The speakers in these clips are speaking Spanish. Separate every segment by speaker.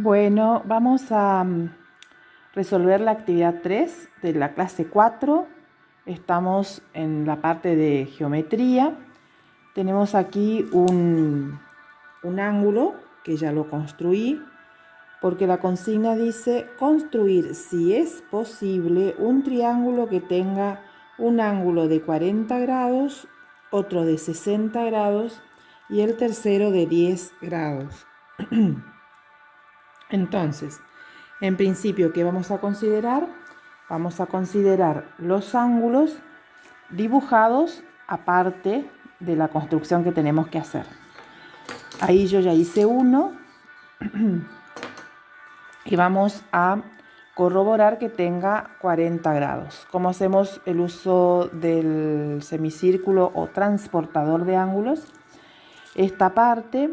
Speaker 1: Bueno, vamos a resolver la actividad 3 de la clase 4. Estamos en la parte de geometría. Tenemos aquí un ángulo que ya lo construí, porque la consigna dice construir, si es posible, un triángulo que tenga un ángulo de 40 grados, otro de 60 grados y el tercero de 10 grados. Entonces, en principio, ¿qué vamos a considerar? Vamos a considerar los ángulos dibujados aparte de la construcción que tenemos que hacer. Ahí yo ya hice uno y vamos a corroborar que tenga 40 grados. ¿Cómo hacemos el uso del semicírculo o transportador de ángulos? Esta parte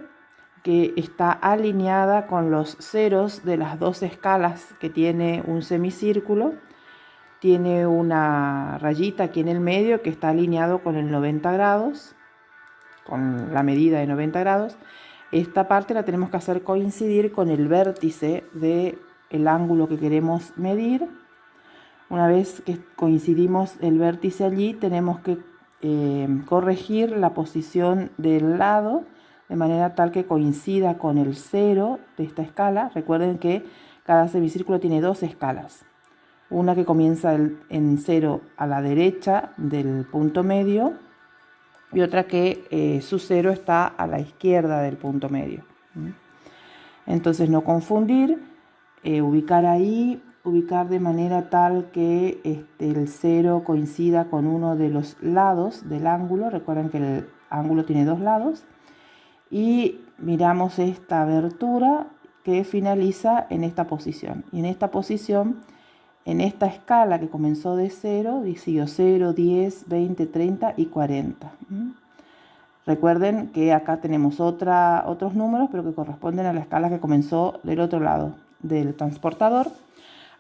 Speaker 1: que está alineada con los ceros de las dos escalas que tiene un semicírculo, tiene una rayita aquí en el medio que está alineado con el 90 grados, con la medida de 90 grados. Esta parte la tenemos que hacer coincidir con el vértice del ángulo que queremos medir. Una vez que coincidimos el vértice allí, tenemos que corregir la posición del lado de manera tal que coincida con el cero de esta escala. Recuerden que cada semicírculo tiene dos escalas. Una que comienza en cero a la derecha del punto medio y otra que su cero está a la izquierda del punto medio. Entonces no confundir, ubicar ahí, ubicar de manera tal que el cero coincida con uno de los lados del ángulo. Recuerden que el ángulo tiene dos lados. Y miramos esta abertura que finaliza en esta posición. Y en esta posición, en esta escala que comenzó de 0, siguió 0, 10, 20, 30 y 40. Recuerden que acá tenemos otros números, pero que corresponden a la escala que comenzó del otro lado del transportador.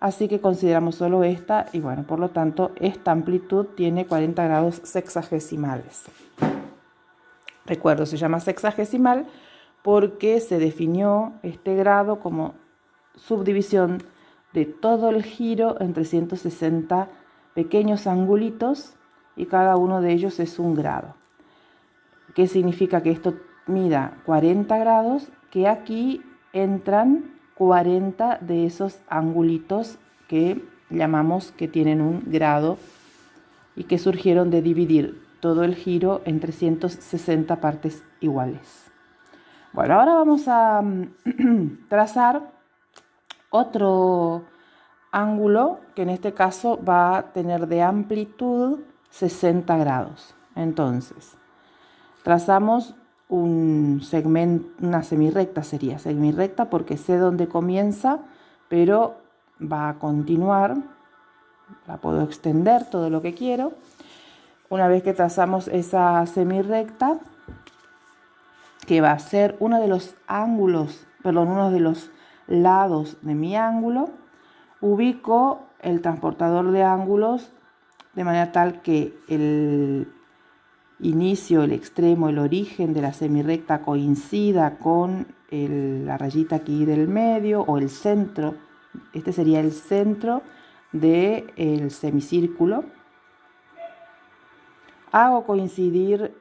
Speaker 1: Así que consideramos solo esta y bueno, por lo tanto, esta amplitud tiene 40 grados sexagesimales. Recuerdo, se llama sexagesimal porque se definió este grado como subdivisión de todo el giro en 360 pequeños angulitos y cada uno de ellos es un grado. ¿Qué significa que esto mida 40 grados? Que aquí entran 40 de esos angulitos que llamamos que tienen un grado y que surgieron de dividir todo el giro en 360 partes iguales. Bueno, ahora vamos a trazar otro ángulo que en este caso va a tener de amplitud 60 grados. Entonces, trazamos un segmento, una semirrecta sería semirrecta porque sé dónde comienza, pero va a continuar. La puedo extender todo lo que quiero. Una vez que trazamos esa semirrecta, que va a ser uno de los uno de los lados de mi ángulo, ubico el transportador de ángulos de manera tal que el inicio, el extremo, el origen de la semirrecta coincida con la rayita aquí del medio o el centro. Este sería el centro del semicírculo. Hago coincidir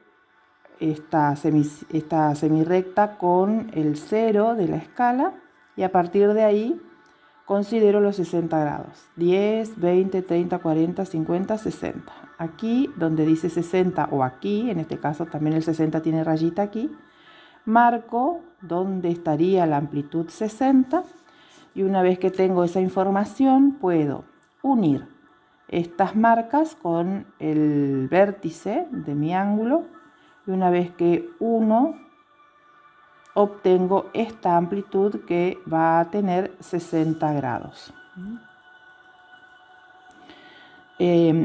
Speaker 1: esta semirrecta con el cero de la escala y a partir de ahí considero los 60 grados. 10, 20, 30, 40, 50, 60. Aquí donde dice 60 o aquí, en este caso también el 60 tiene rayita aquí, marco donde estaría la amplitud 60 y una vez que tengo esa información puedo unir estas marcas con el vértice de mi ángulo y una vez que uno obtengo esta amplitud que va a tener 60 grados.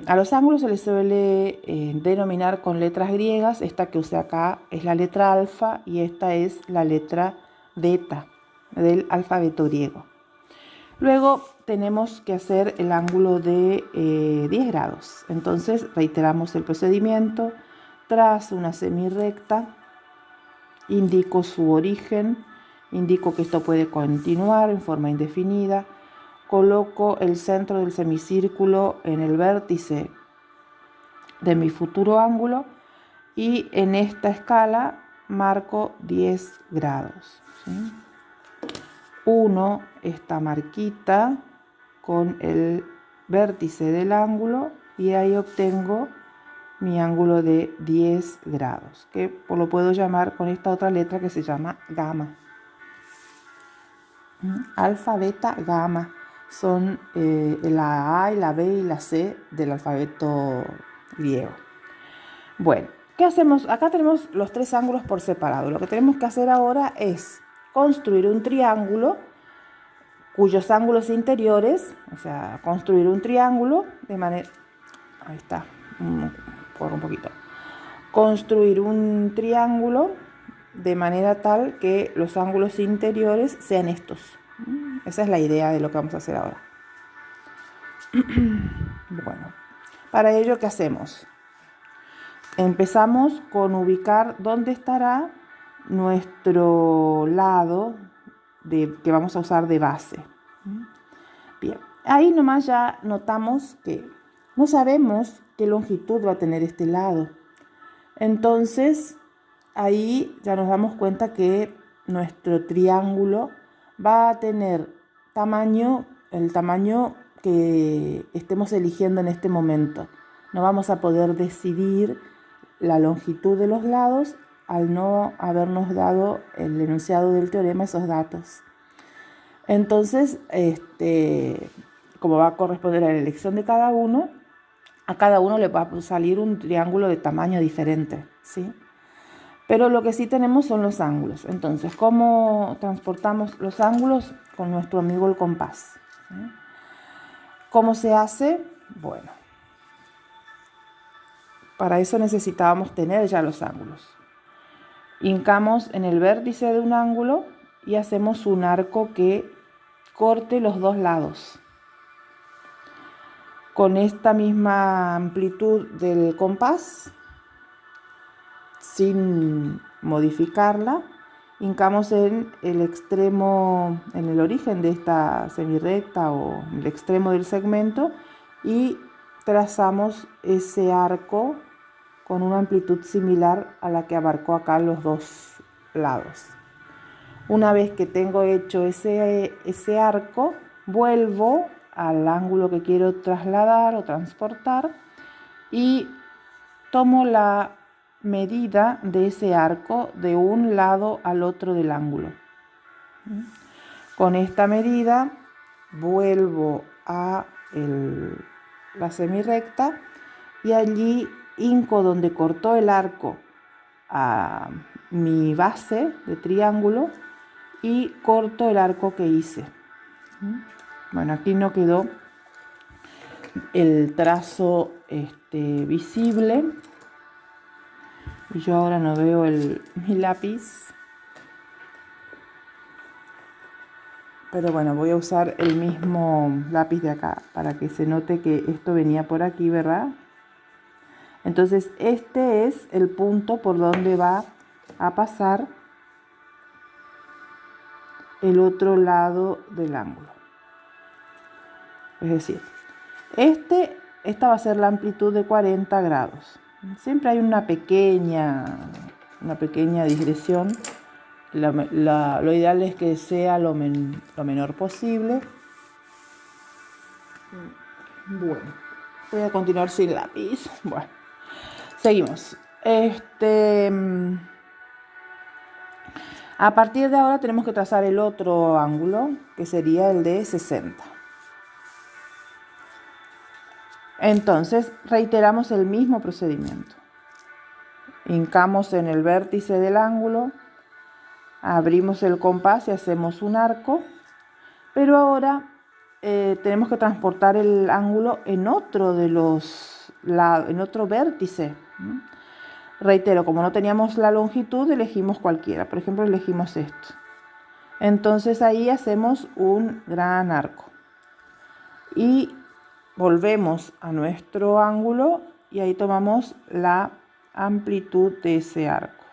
Speaker 1: A los ángulos se les suele denominar con letras griegas. Esta que usé acá es la letra alfa y esta es la letra beta del alfabeto griego. Luego tenemos que hacer el ángulo de 10 grados. Entonces reiteramos el procedimiento. Trazo una semirrecta, indico su origen indico que esto puede continuar en forma indefinida. Coloco el centro del semicírculo en el vértice de mi futuro ángulo y en esta escala marco 10 grados, ¿sí? Uno esta marquita con el vértice del ángulo y ahí obtengo mi ángulo de 10 grados, que lo puedo llamar con esta otra letra que se llama gamma. Alfa, beta, gamma son la A y la B y la C del alfabeto griego. Bueno, ¿qué hacemos? Acá tenemos los tres ángulos por separado. Lo que tenemos que hacer ahora es construir un triángulo cuyos ángulos interiores, o sea, construir un triángulo de manera... Ahí está, por un poquito. Construir un triángulo de manera tal que los ángulos interiores sean estos. Esa es la idea de lo que vamos a hacer ahora. Bueno, para ello, ¿qué hacemos? Empezamos con ubicar dónde estará nuestro lado que vamos a usar de base. Bien, ahí nomás ya notamos que no sabemos qué longitud va a tener este lado. Entonces, ahí ya nos damos cuenta que nuestro triángulo va a tener el tamaño que estemos eligiendo en este momento. No vamos a poder decidir la longitud de los lados al no habernos dado el enunciado del teorema esos datos. Entonces, como va a corresponder a la elección de cada uno, a cada uno le va a salir un triángulo de tamaño diferente, ¿sí? Pero lo que sí tenemos son los ángulos. Entonces, ¿cómo transportamos los ángulos? Con nuestro amigo el compás, ¿sí? ¿Cómo se hace? Bueno, para eso necesitábamos tener ya los ángulos. Hincamos en el vértice de un ángulo y hacemos un arco que corte los dos lados. Con esta misma amplitud del compás, sin modificarla, hincamos en el extremo, en el origen de esta semirrecta o en el extremo del segmento y trazamos ese arco con una amplitud similar a la que abarcó acá los dos lados. Una vez que tengo hecho ese arco, vuelvo al ángulo que quiero trasladar o transportar y tomo la medida de ese arco de un lado al otro del ángulo. Con esta medida vuelvo a la semirrecta y allí hinco donde cortó el arco a mi base de triángulo y corto el arco que hice. Bueno, aquí no quedó el trazo visible y yo ahora no veo mi lápiz, pero bueno, voy a usar el mismo lápiz de acá para que se note que esto venía por aquí, ¿verdad? Entonces este es el punto por donde va a pasar el otro lado del ángulo. Es decir, esta va a ser la amplitud de 40 grados. Siempre hay una pequeña digresión. Lo ideal es que sea lo menor posible. Bueno, voy a continuar sin lápiz. Bueno, seguimos. A partir de ahora tenemos que trazar el otro ángulo, que sería el de 60. Entonces, reiteramos el mismo procedimiento. Hincamos en el vértice del ángulo, abrimos el compás y hacemos un arco, pero ahora tenemos que transportar el ángulo en otro de los lados, en otro vértice. Reitero, como no teníamos la longitud, elegimos cualquiera. Por ejemplo, elegimos esto. Entonces ahí hacemos un gran arco. Y volvemos a nuestro ángulo y ahí tomamos la amplitud de ese arco.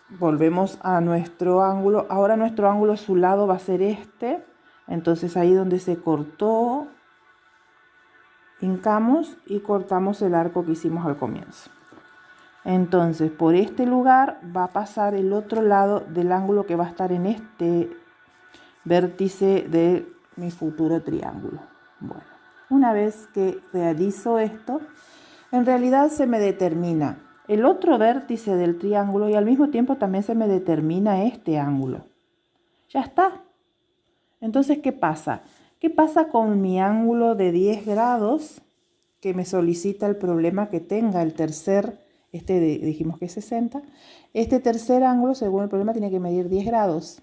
Speaker 1: volvemos a nuestro ángulo. Ahora nuestro ángulo, su lado va a ser este. Entonces ahí donde se cortó, hincamos y cortamos el arco que hicimos al comienzo. Entonces por este lugar va a pasar el otro lado del ángulo que va a estar en este vértice de mi futuro triángulo. Bueno, una vez que realizo esto, en realidad se me determina el otro vértice del triángulo y al mismo tiempo también se me determina este ángulo. Ya está. Entonces, ¿qué pasa? ¿Qué pasa con mi ángulo de 10 grados que me solicita el problema que tenga el tercer, dijimos que es 60, este tercer ángulo según el problema tiene que medir 10 grados.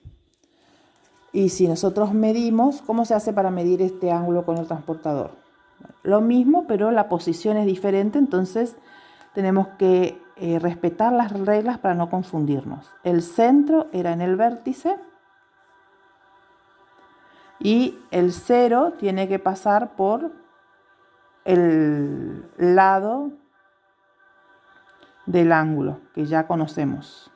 Speaker 1: Y si nosotros medimos, ¿cómo se hace para medir este ángulo con el transportador? Lo mismo, pero la posición es diferente, entonces tenemos que respetar las reglas para no confundirnos. El centro era en el vértice y el 0 tiene que pasar por el lado del ángulo que ya conocemos.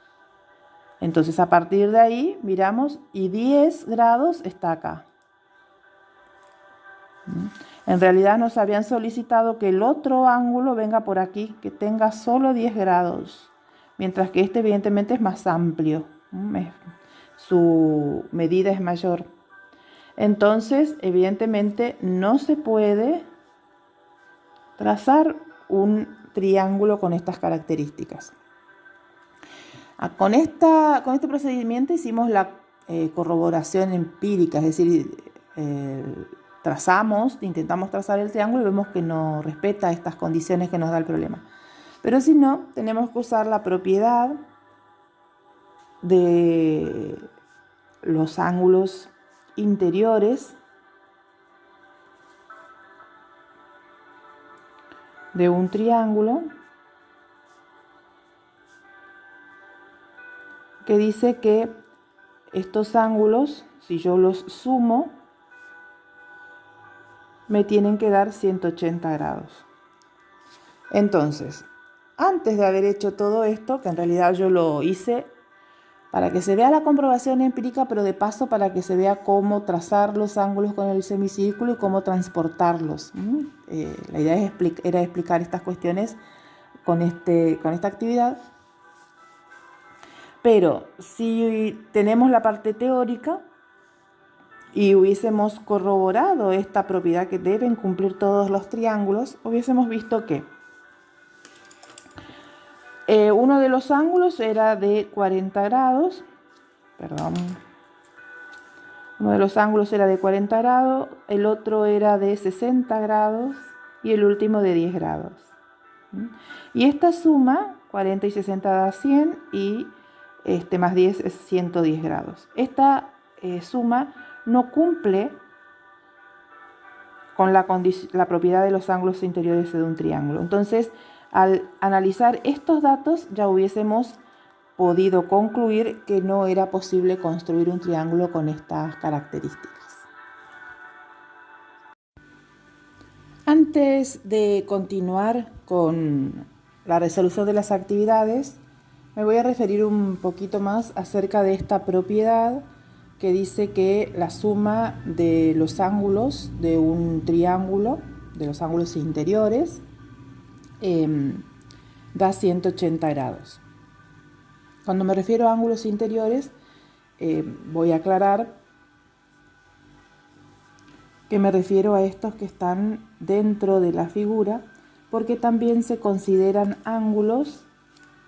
Speaker 1: Entonces a partir de ahí miramos y 10 grados está acá. En realidad nos habían solicitado que el otro ángulo venga por aquí, que tenga solo 10 grados, mientras que este evidentemente es más amplio, su medida es mayor. Entonces, evidentemente no se puede trazar un triángulo con estas características. Con este procedimiento hicimos la corroboración empírica, es decir, intentamos trazar el triángulo y vemos que no respeta estas condiciones que nos da el problema. Pero si no, tenemos que usar la propiedad de los ángulos interiores de un triángulo que dice que estos ángulos, si yo los sumo, me tienen que dar 180 grados. Entonces, antes de haber hecho todo esto, que en realidad yo lo hice para que se vea la comprobación empírica, pero de paso para que se vea cómo trazar los ángulos con el semicírculo y cómo transportarlos. La idea era explicar estas cuestiones con esta actividad. Pero si tenemos la parte teórica y hubiésemos corroborado esta propiedad que deben cumplir todos los triángulos, hubiésemos visto que uno de los ángulos era de 40 grados, uno de los ángulos era de 40 grados, el otro era de 60 grados y el último de 10 grados. Y esta suma, 40 y 60 da 100 y más 10 es 110 grados. Esta suma no cumple con la propiedad de los ángulos interiores de un triángulo. Entonces, al analizar estos datos ya hubiésemos podido concluir que no era posible construir un triángulo con estas características. Antes de continuar con la resolución de las actividades, me voy a referir un poquito más acerca de esta propiedad que dice que la suma de los ángulos de un triángulo, de los ángulos interiores, da 180 grados. Cuando me refiero a ángulos interiores, voy a aclarar que me refiero a estos que están dentro de la figura, porque también se consideran ángulos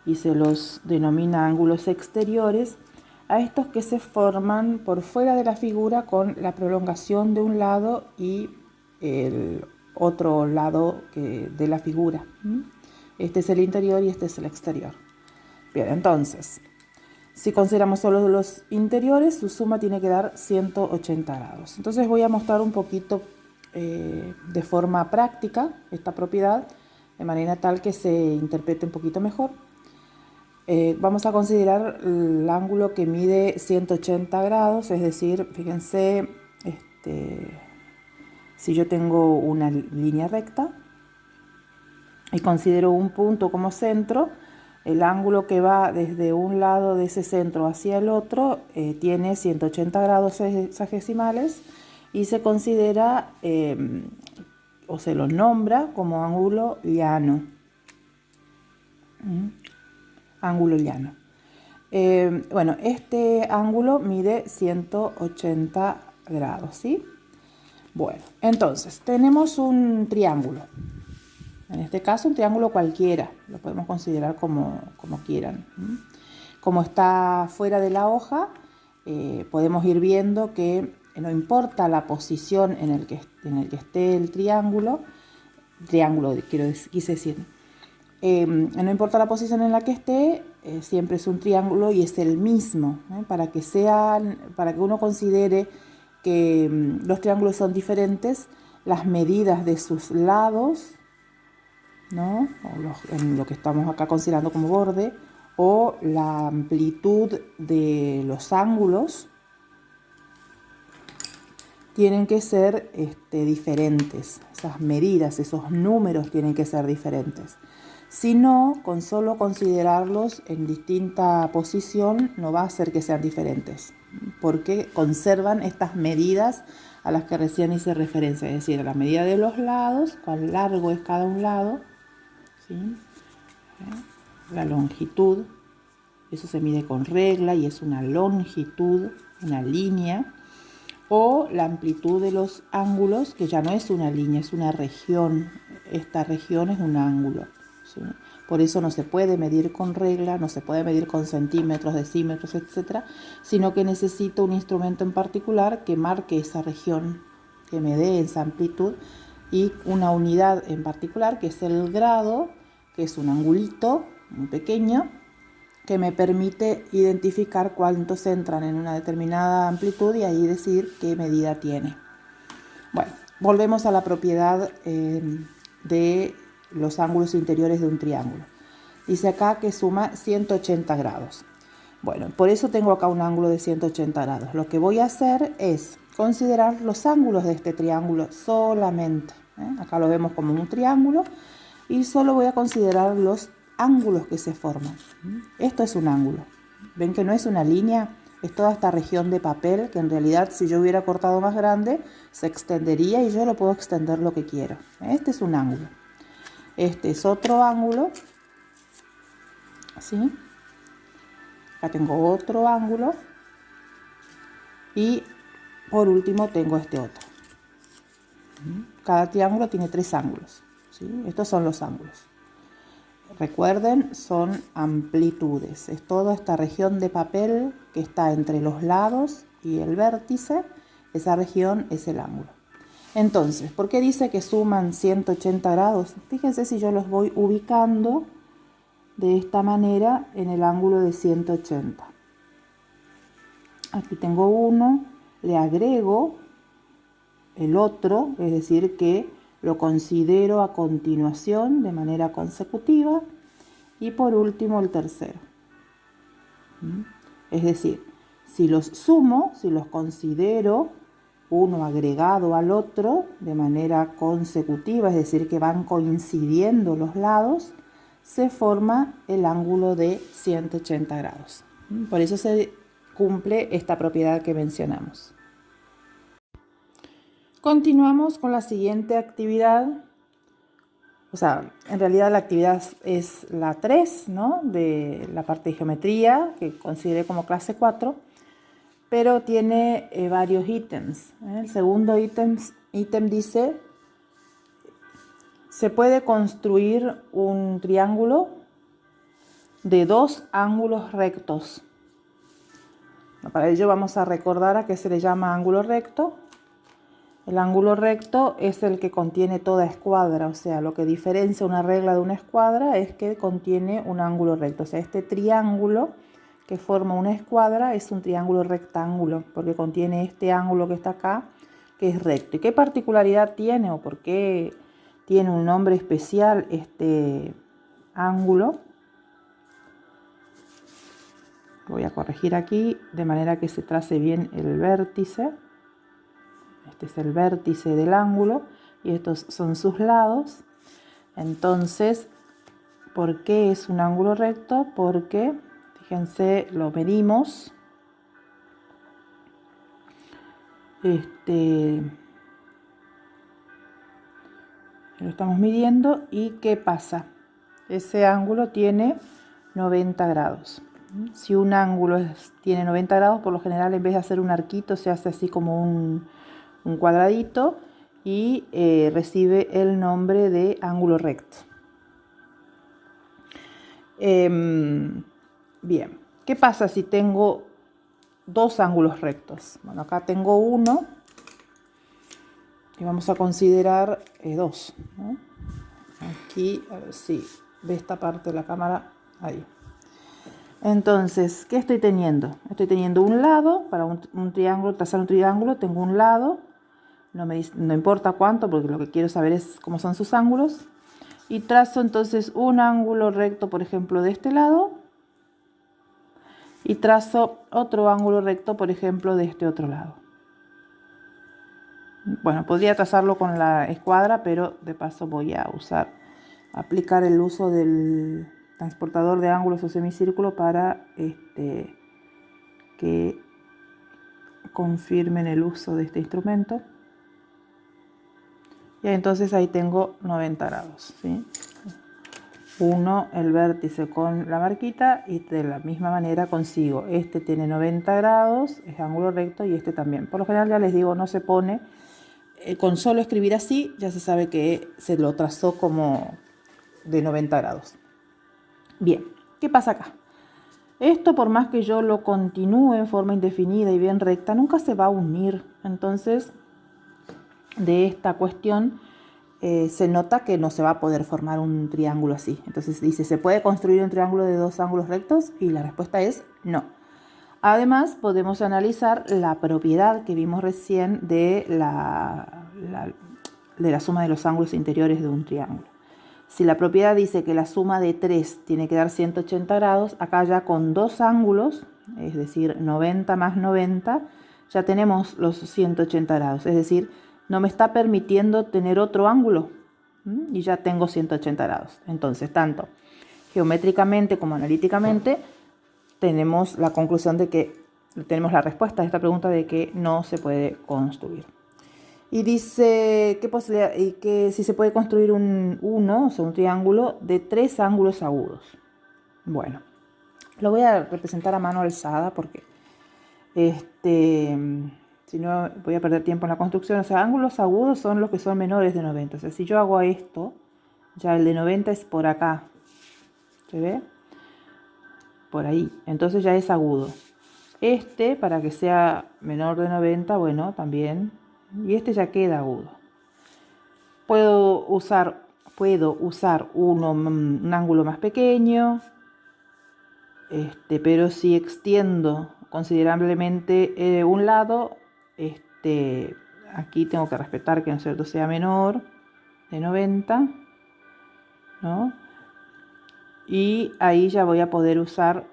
Speaker 1: y se los denomina ángulos exteriores a estos que se forman por fuera de la figura con la prolongación de un lado y el otro lado de la figura. Este es el interior y este es el exterior. Bien, entonces, si consideramos solo los interiores, su suma tiene que dar 180 grados. Entonces voy a mostrar un poquito de forma práctica esta propiedad, de manera tal que se interprete un poquito mejor. Vamos a considerar el ángulo que mide 180 grados, es decir, fíjense, si yo tengo una línea recta y considero un punto como centro, El ángulo que va desde un lado de ese centro hacia el otro tiene 180 grados sexagesimales y se considera o se lo nombra como ángulo llano. Ángulo llano. Bueno, este ángulo mide 180 grados, ¿sí? Bueno, entonces tenemos un triángulo. En este caso, un triángulo cualquiera, lo podemos considerar como quieran. Como está fuera de la hoja, podemos ir viendo que no importa la posición en el que esté el triángulo, quise decir, no importa la posición en la que esté, siempre es un triángulo y es el mismo, para que uno considere que los triángulos son diferentes, las medidas de sus lados, ¿no? En lo que estamos acá considerando como borde, o la amplitud de los ángulos tienen que ser diferentes. Esas medidas, esos números tienen que ser diferentes. Si no, con solo considerarlos en distinta posición no va a hacer que sean diferentes, porque conservan estas medidas a las que recién hice referencia, es decir, a la medida de los lados, cuán largo es cada un lado, ¿sí? La longitud, eso se mide con regla y es una longitud, una línea, o la amplitud de los ángulos, que ya no es una línea, es una región. Esta región es un ángulo, ¿sí? Por eso no se puede medir con regla, no se puede medir con centímetros, decímetros, etc., sino que necesito un instrumento en particular que marque esa región, que me dé esa amplitud, y una unidad en particular que es el grado, que es un angulito muy pequeño, que me permite identificar cuántos entran en una determinada amplitud y ahí decir qué medida tiene. Bueno, volvemos a la propiedad de los ángulos interiores de un triángulo. Dice acá que suma 180 grados. Bueno, por eso tengo acá un ángulo de 180 grados. Lo que voy a hacer es considerar los ángulos de este triángulo solamente. Acá lo vemos como un triángulo y solo voy a considerar los ángulos que se forman. Esto es un ángulo. Ven que no es una línea, es toda esta región de papel que en realidad si yo hubiera cortado más grande se extendería y yo lo puedo extender lo que quiero. Este es un ángulo. Este es otro ángulo, ¿sí? Acá tengo otro ángulo y por último tengo este otro. Cada triángulo tiene 3 ángulos, ¿sí? Estos son los ángulos. Recuerden, son amplitudes. Es toda esta región de papel que está entre los lados y el vértice. Esa región es el ángulo. Entonces, ¿por qué dice que suman 180 grados? Fíjense si yo los voy ubicando de esta manera en el ángulo de 180. Aquí tengo uno, le agrego el otro, es decir que lo considero a continuación de manera consecutiva, y por último el tercero. Es decir, si los sumo, si los considero uno agregado al otro de manera consecutiva, es decir que van coincidiendo los lados, se forma el ángulo de 180 grados. Por eso se cumple esta propiedad que mencionamos. Continuamos con la siguiente actividad. O sea, en realidad la actividad es la 3, ¿no? De la parte de geometría, que consideré como clase 4, pero tiene varios ítems. El segundo ítem dice, se puede construir un triángulo de 2 ángulos rectos. Para ello vamos a recordar a qué se le llama ángulo recto. El ángulo recto es el que contiene toda escuadra, o sea, lo que diferencia una regla de una escuadra es que contiene un ángulo recto. O sea, este triángulo que forma una escuadra es un triángulo rectángulo, porque contiene este ángulo que está acá, que es recto. ¿Y qué particularidad tiene o por qué tiene un nombre especial este ángulo? Voy a corregir aquí de manera que se trace bien el vértice. Este es el vértice del ángulo y estos son sus lados. Entonces, ¿Por qué es un ángulo recto? Porque, fíjense, lo medimos. Lo estamos midiendo y ¿qué pasa? Ese ángulo tiene 90 grados. Si un ángulo tiene 90 grados, por lo general en vez de hacer un arquito se hace así como un cuadradito y recibe el nombre de ángulo recto. Bien, ¿qué pasa si tengo dos ángulos rectos? Bueno, acá tengo uno y vamos a considerar dos, ¿no? Aquí, a ver si ve esta parte de la cámara, ahí. Entonces, ¿qué estoy teniendo? Estoy teniendo un lado, para un triángulo, trazar un triángulo, tengo un lado, no importa cuánto, porque lo que quiero saber es cómo son sus ángulos. Y trazo entonces un ángulo recto, por ejemplo, de este lado. Y trazo otro ángulo recto, por ejemplo, de este otro lado. Bueno, podría trazarlo con la escuadra, pero de paso voy a aplicar el uso del transportador de ángulos o semicírculo para que confirmen el uso de este instrumento. Y entonces ahí tengo 90 grados, ¿sí? Uno, el vértice con la marquita, y de la misma manera consigo. Este tiene 90 grados, es ángulo recto, y este también. Por lo general, ya les digo, no se pone. Con solo escribir así, ya se sabe que se lo trazó como de 90 grados. Bien, ¿qué pasa acá? Esto, por más que yo lo continúe en forma indefinida y bien recta, nunca se va a unir. Entonces, de esta cuestión se nota que no se va a poder formar un triángulo así. Entonces dice, ¿se puede construir un triángulo de dos ángulos rectos? Y la respuesta es no. Además, podemos analizar la propiedad que vimos recién de la suma de los ángulos interiores de un triángulo. Si la propiedad dice que la suma de 3 tiene que dar 180 grados, acá ya con dos ángulos, es decir, 90 más 90, ya tenemos los 180 grados. Es decir, no me está permitiendo tener otro ángulo y ya tengo 180 grados. Entonces, tanto geométricamente como analíticamente, tenemos la conclusión de que tenemos la respuesta a esta pregunta de que no se puede construir. Y dice qué posibilidad, y que si se puede construir o sea, un triángulo de tres ángulos agudos. Bueno, lo voy a representar a mano alzada porque si no voy a perder tiempo en la construcción. O sea, ángulos agudos son los que son menores de 90. O sea, si yo hago esto, ya el de 90 es por acá. ¿Se ve? Por ahí. Entonces ya es agudo. Para que sea menor de 90, bueno, también. Y ya queda agudo. Puedo usar un ángulo más pequeño, pero si extiendo considerablemente un lado, aquí tengo que respetar que, ¿no es cierto?, sea menor de 90, ¿no? Y ahí ya voy a poder obtener,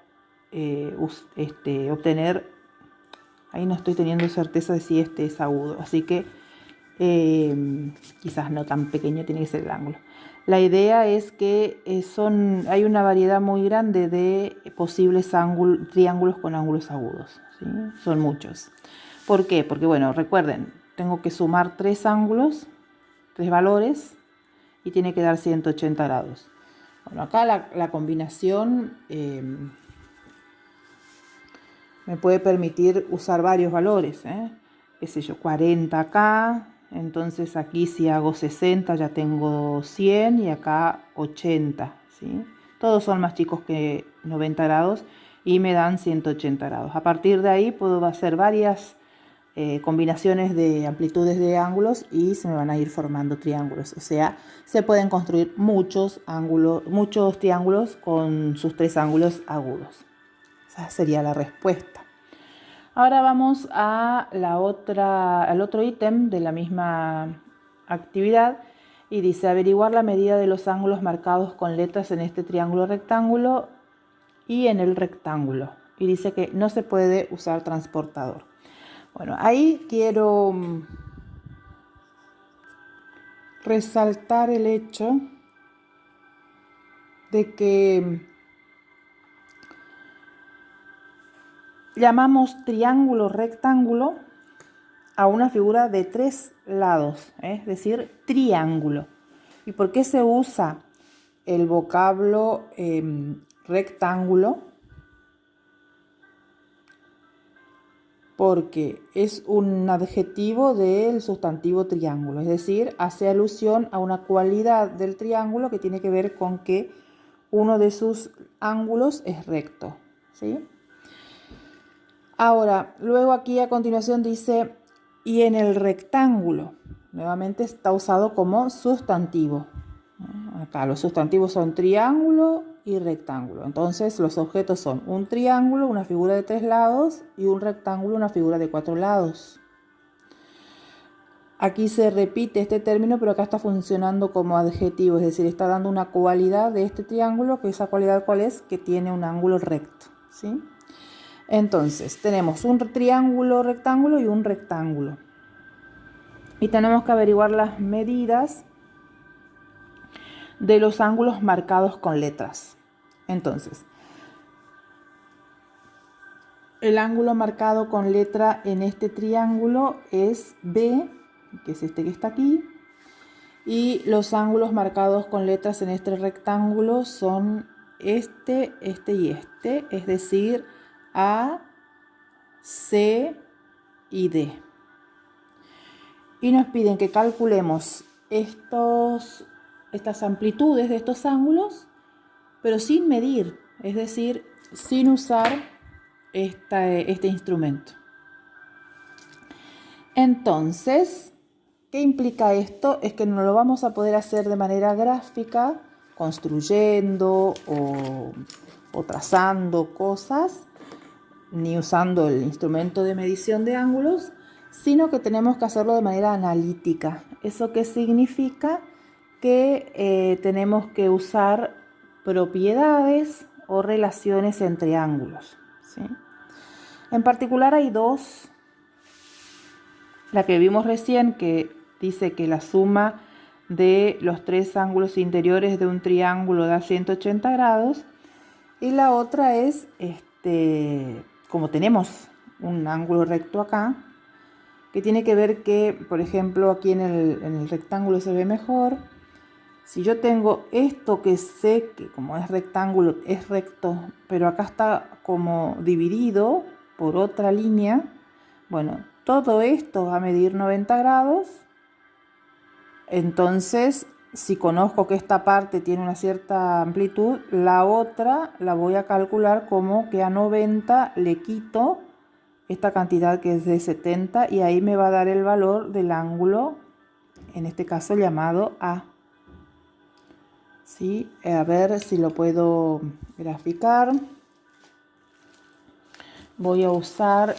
Speaker 1: ahí no estoy teniendo certeza de si este es agudo, así que quizás no tan pequeño tiene que ser el ángulo. La idea es que hay una variedad muy grande de posibles triángulos con ángulos agudos, ¿sí? Son muchos. ¿Por qué? Porque, bueno, recuerden, tengo que sumar tres ángulos, tres valores, y tiene que dar 180 grados. Bueno, acá la combinación me puede permitir usar varios valores, qué sé yo, 40 acá. Entonces aquí si hago 60 ya tengo 100 y acá 80, ¿sí? Todos son más chicos que 90 grados y me dan 180 grados. A partir de ahí puedo hacer varias combinaciones de amplitudes de ángulos y se me van a ir formando triángulos. O sea, se pueden construir muchos triángulos con sus tres ángulos agudos. Esa sería la respuesta. Ahora vamos al otro ítem de la misma actividad y dice averiguar la medida de los ángulos marcados con letras en este triángulo rectángulo y en el rectángulo. Y dice que no se puede usar transportador. Bueno, ahí quiero resaltar el hecho de que llamamos triángulo rectángulo a una figura de 3 lados, es decir, triángulo. ¿Y por qué se usa el vocablo rectángulo? Porque es un adjetivo del sustantivo triángulo, es decir, hace alusión a una cualidad del triángulo que tiene que ver con que uno de sus ángulos es recto, ¿sí? Ahora, luego aquí a continuación dice, y en el rectángulo, nuevamente está usado como sustantivo. Acá los sustantivos son triángulo y rectángulo. Entonces los objetos son un triángulo, una figura de 3 lados, y un rectángulo, una figura de 4 lados. Aquí se repite este término, pero acá está funcionando como adjetivo, es decir, está dando una cualidad de este triángulo, que esa cualidad ¿cuál es? Que tiene un ángulo recto, ¿sí? Entonces, tenemos un triángulo rectángulo y un rectángulo. Y tenemos que averiguar las medidas de los ángulos marcados con letras. Entonces, el ángulo marcado con letra en este triángulo es B, que es este que está aquí. Y los ángulos marcados con letras en este rectángulo son este, este y este, es decir, A, C y D. Y nos piden que calculemos estas amplitudes de estos ángulos, pero sin medir, es decir, sin usar este instrumento. Entonces, ¿qué implica esto? Es que no lo vamos a poder hacer de manera gráfica, construyendo o trazando cosas, ni usando el instrumento de medición de ángulos, sino que tenemos que hacerlo de manera analítica. ¿Eso qué significa? Que tenemos que usar propiedades o relaciones entre ángulos, ¿sí? En particular hay dos. La que vimos recién, que dice que la suma de los 3 ángulos interiores de un triángulo da 180 grados. Y la otra es, como tenemos un ángulo recto acá, que tiene que ver que, por ejemplo, aquí en el rectángulo se ve mejor. Si yo tengo esto que sé que como es rectángulo es recto, pero acá está como dividido por otra línea, bueno, todo esto va a medir 90 grados. Entonces, si conozco que esta parte tiene una cierta amplitud, la otra la voy a calcular como que a 90 le quito esta cantidad que es de 70 y ahí me va a dar el valor del ángulo, en este caso llamado A. ¿Sí? A ver si lo puedo graficar. Voy a usar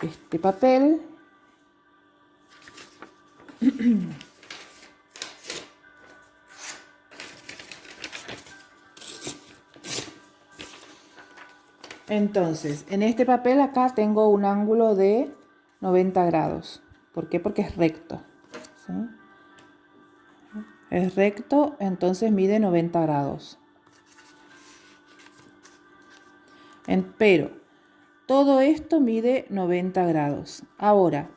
Speaker 1: este papel. Entonces, en este papel acá tengo un ángulo de 90 grados. ¿Por qué? Porque es recto, ¿sí? Es recto, entonces mide 90 grados. Pero todo esto mide 90 grados. Ahora,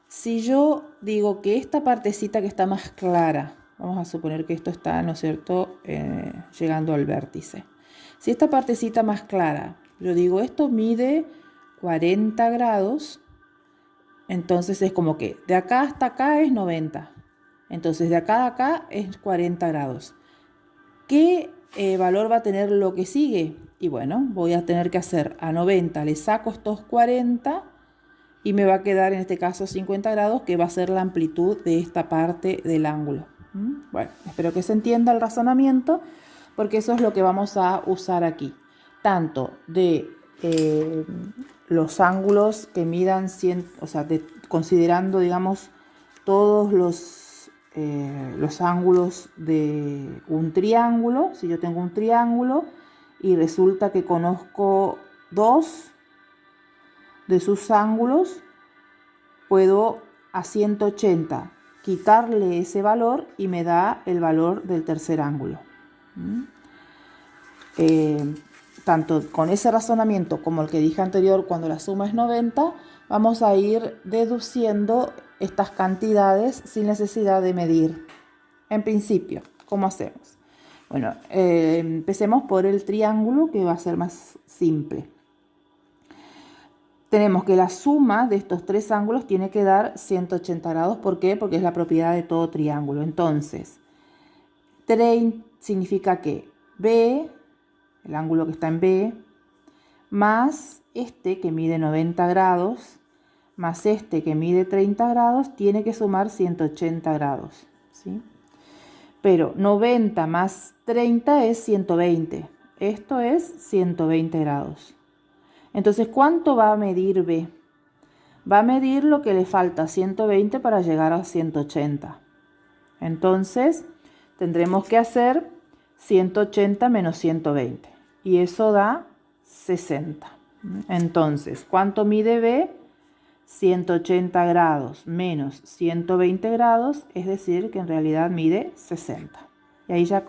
Speaker 1: si yo digo que esta partecita que está más clara, vamos a suponer que esto está, ¿no es cierto?, llegando al vértice. Si esta partecita más clara, yo digo esto mide 40 grados, entonces es como que de acá hasta acá es 90. Entonces de acá a acá es 40 grados. ¿Qué valor va a tener lo que sigue? Y bueno, voy a tener que hacer a 90, le saco estos 40 y me va a quedar en este caso 50 grados, que va a ser la amplitud de esta parte del ángulo. Bueno, espero que se entienda el razonamiento, porque eso es lo que vamos a usar aquí. Tanto de los ángulos que midan 100, o sea, considerando, digamos, todos los ángulos de un triángulo. Si yo tengo un triángulo y resulta que conozco 2 de sus ángulos, puedo a 180 quitarle ese valor y me da el valor del tercer ángulo. Tanto con ese razonamiento como el que dije anterior, cuando la suma es 90, vamos a ir deduciendo estas cantidades sin necesidad de medir. En principio, ¿cómo hacemos? Bueno, empecemos por el triángulo, que va a ser más simple. Tenemos que la suma de estos tres ángulos tiene que dar 180 grados. ¿Por qué? Porque es la propiedad de todo triángulo. Entonces, 30 significa que B, el ángulo que está en B, más este que mide 90 grados, más este que mide 30 grados, tiene que sumar 180 grados, ¿sí? Pero 90 más 30 es 120. Esto es 120 grados. Entonces, ¿cuánto va a medir B? Va a medir lo que le falta, 120 para llegar a 180. Entonces, tendremos que hacer 180 menos 120. Y eso da 60. Entonces, ¿cuánto mide B? 180 grados menos 120 grados, es decir, que en realidad mide 60. Y ahí ya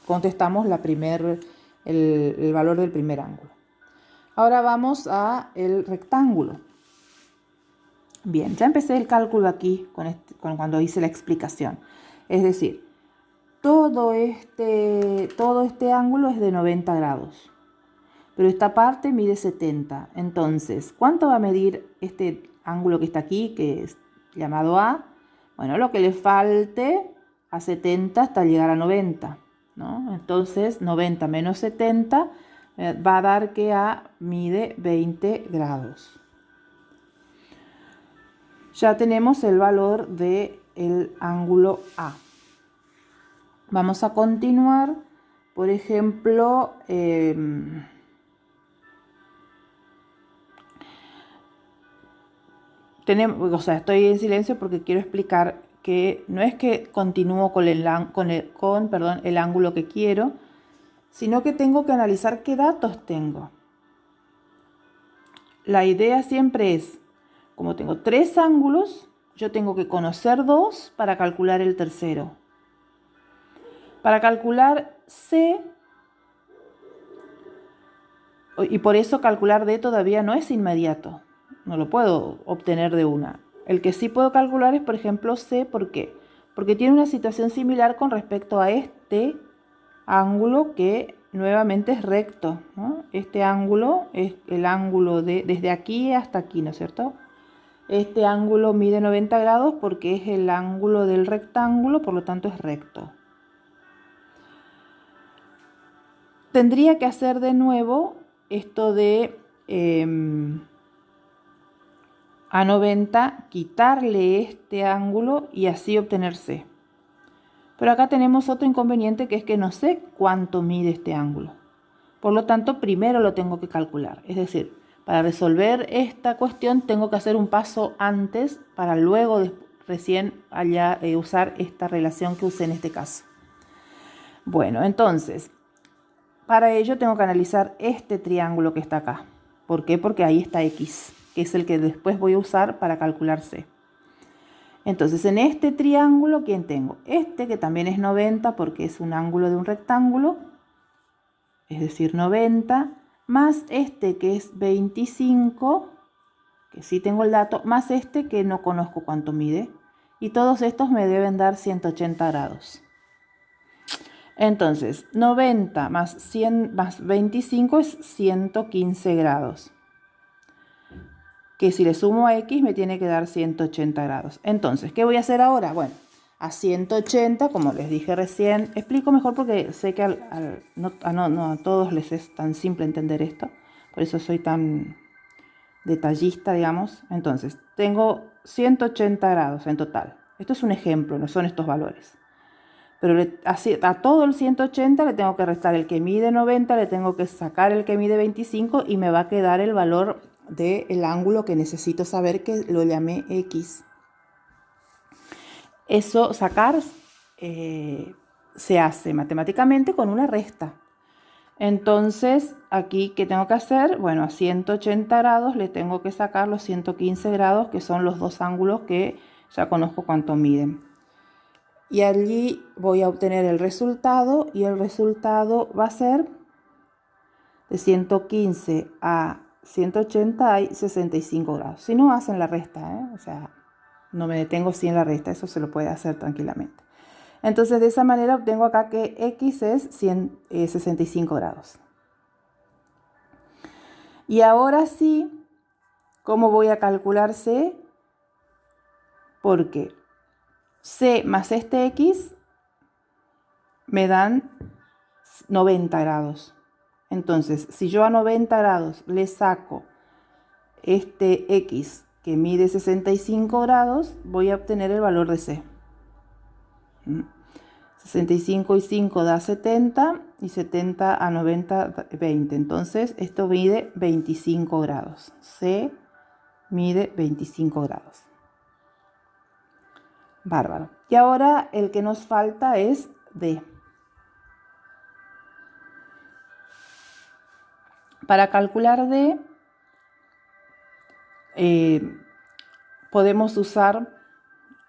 Speaker 1: contestamos el valor del primer ángulo. Ahora vamos a el rectángulo. Bien, ya empecé el cálculo aquí cuando hice la explicación. Es decir, todo este ángulo es de 90 grados, pero esta parte mide 70. Entonces, ¿cuánto va a medir este ángulo que está aquí, que es llamado A? Bueno, lo que le falte a 70 hasta llegar a 90, ¿no? Entonces, 90 menos 70 va a dar que A mide 20 grados. Ya tenemos el valor del ángulo A. Vamos a continuar, por ejemplo, estoy en silencio porque quiero explicar que no es que continúo con el ángulo que quiero, sino que tengo que analizar qué datos tengo. La idea siempre es, como tengo tres ángulos, yo tengo que conocer dos para calcular el tercero. Para calcular C, y por eso calcular D todavía no es inmediato, no lo puedo obtener de una. El que sí puedo calcular es, por ejemplo, C. ¿Por qué? Porque tiene una situación similar con respecto a este ángulo que nuevamente es recto, ¿no? Este ángulo es el ángulo desde aquí hasta aquí, ¿no es cierto? Este ángulo mide 90 grados porque es el ángulo del rectángulo, por lo tanto es recto. Tendría que hacer de nuevo esto de a 90, quitarle este ángulo y así obtener C. Pero acá tenemos otro inconveniente, que es que no sé cuánto mide este ángulo. Por lo tanto, primero lo tengo que calcular. Es decir, para resolver esta cuestión tengo que hacer un paso antes para luego recién usar esta relación que usé en este caso. Bueno, entonces, para ello tengo que analizar este triángulo que está acá. ¿Por qué? Porque ahí está X, que es el que después voy a usar para calcular C. Entonces, en este triángulo, ¿quién tengo? Este, que también es 90 porque es un ángulo de un rectángulo, es decir, 90, más este que es 25, que sí tengo el dato, más este que no conozco cuánto mide. Y todos estos me deben dar 180 grados. Entonces, 90 más 100 más 25 es 115 grados. Que si le sumo a X me tiene que dar 180 grados. Entonces, ¿qué voy a hacer ahora? Bueno, a 180, como les dije recién, explico mejor porque sé que no a todos les es tan simple entender esto. Por eso soy tan detallista, digamos. Entonces, tengo 180 grados en total. Esto es un ejemplo, no son estos valores. Pero a todo el 180 le tengo que restar el que mide 90, le tengo que sacar el que mide 25 y me va a quedar el valor del ángulo que necesito saber, que lo llamé X. Eso, sacar, se hace matemáticamente con una resta. Entonces, aquí, ¿qué tengo que hacer? Bueno, a 180 grados le tengo que sacar los 115 grados, que son los dos ángulos que ya conozco cuánto miden. y allí voy a obtener el resultado, y el resultado va a ser de 115 a 180 hay 65 grados. Si no, hacen la resta, o sea, no me detengo si en la resta, eso se lo puede hacer tranquilamente. Entonces, de esa manera obtengo acá que X es 65 grados. Y ahora sí, ¿cómo voy a calcular C? Porque C más este X me dan 90 grados. Entonces, si yo a 90 grados le saco este X que mide 65 grados, voy a obtener el valor de C. 65 y 5 da 70, y 70 a 90, 20. Entonces, esto mide 25 grados. C mide 25 grados. Bárbaro. Y ahora el que nos falta es D. Para calcular D, podemos usar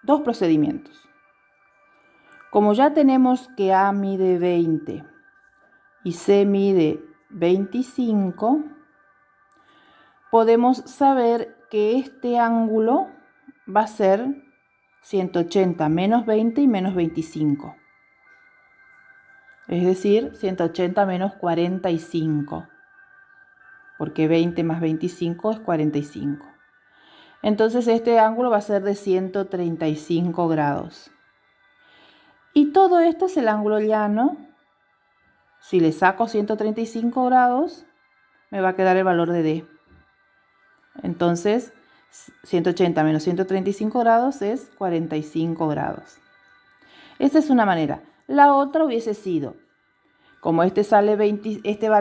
Speaker 1: dos procedimientos. Como ya tenemos que A mide 20 y C mide 25, podemos saber que este ángulo va a ser 180 menos 20 y menos 25. Es decir, 180 menos 45. Porque 20 más 25 es 45. Entonces este ángulo va a ser de 135 grados. Y todo esto es el ángulo llano. Si le saco 135 grados, me va a quedar el valor de D. Entonces, 180 menos 135 grados es 45 grados. Esa es una manera. La otra hubiese sido, como este vale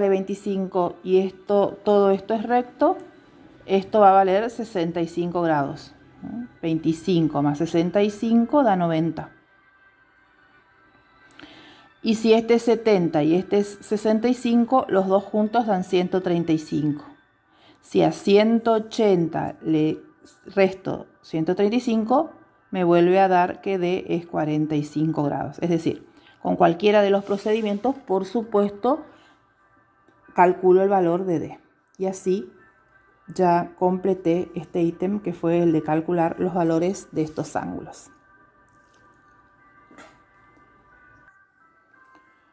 Speaker 1: 25 y todo esto es recto, esto va a valer 65 grados. 25 más 65 da 90. Y si este es 70 y este es 65, los dos juntos dan 135. Si a 180 le resto 135, me vuelve a dar que D es 45 grados. Es decir, con cualquiera de los procedimientos, por supuesto, calculo el valor de D. Y así ya completé este ítem que fue el de calcular los valores de estos ángulos.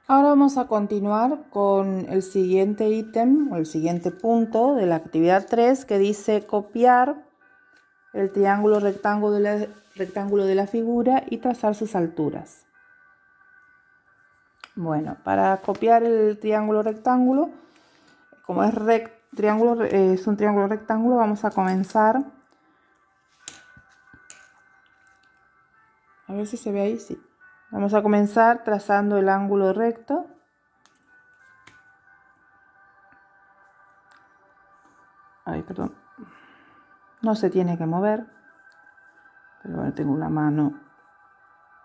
Speaker 1: Ahora vamos a continuar con el siguiente ítem o el siguiente punto de la actividad 3, que dice copiar el triángulo rectángulo de la figura y trazar sus alturas. Bueno, para copiar el triángulo rectángulo, como es un triángulo rectángulo, vamos a comenzar. A ver si se ve ahí, sí. Vamos a comenzar trazando el ángulo recto. Ay, perdón. No se tiene que mover. Pero bueno, tengo una mano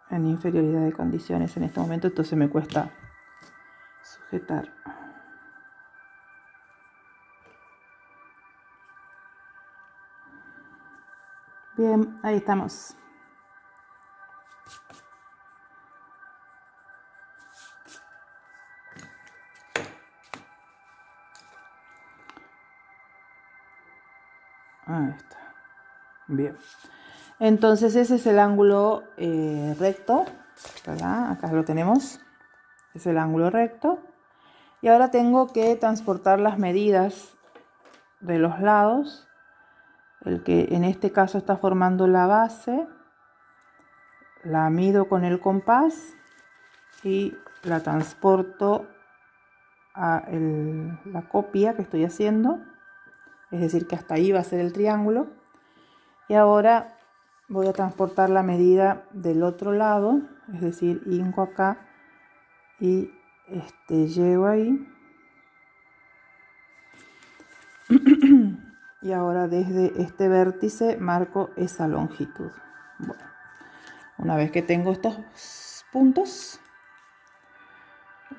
Speaker 1: en inferioridad de condiciones en este momento, entonces me cuesta sujetar. Bien, ahí estamos. Ahí está. Bien. Entonces ese es el ángulo recto, ¿verdad? Acá lo tenemos. Es el ángulo recto. Y ahora tengo que transportar las medidas de los lados. El que en este caso está formando la base, la mido con el compás y la transporto a la copia que estoy haciendo. Es decir, que hasta ahí va a ser el triángulo. Y ahora voy a transportar la medida del otro lado, es decir, hinco acá y llego ahí. Y ahora desde este vértice marco esa longitud. Bueno, una vez que tengo estos puntos,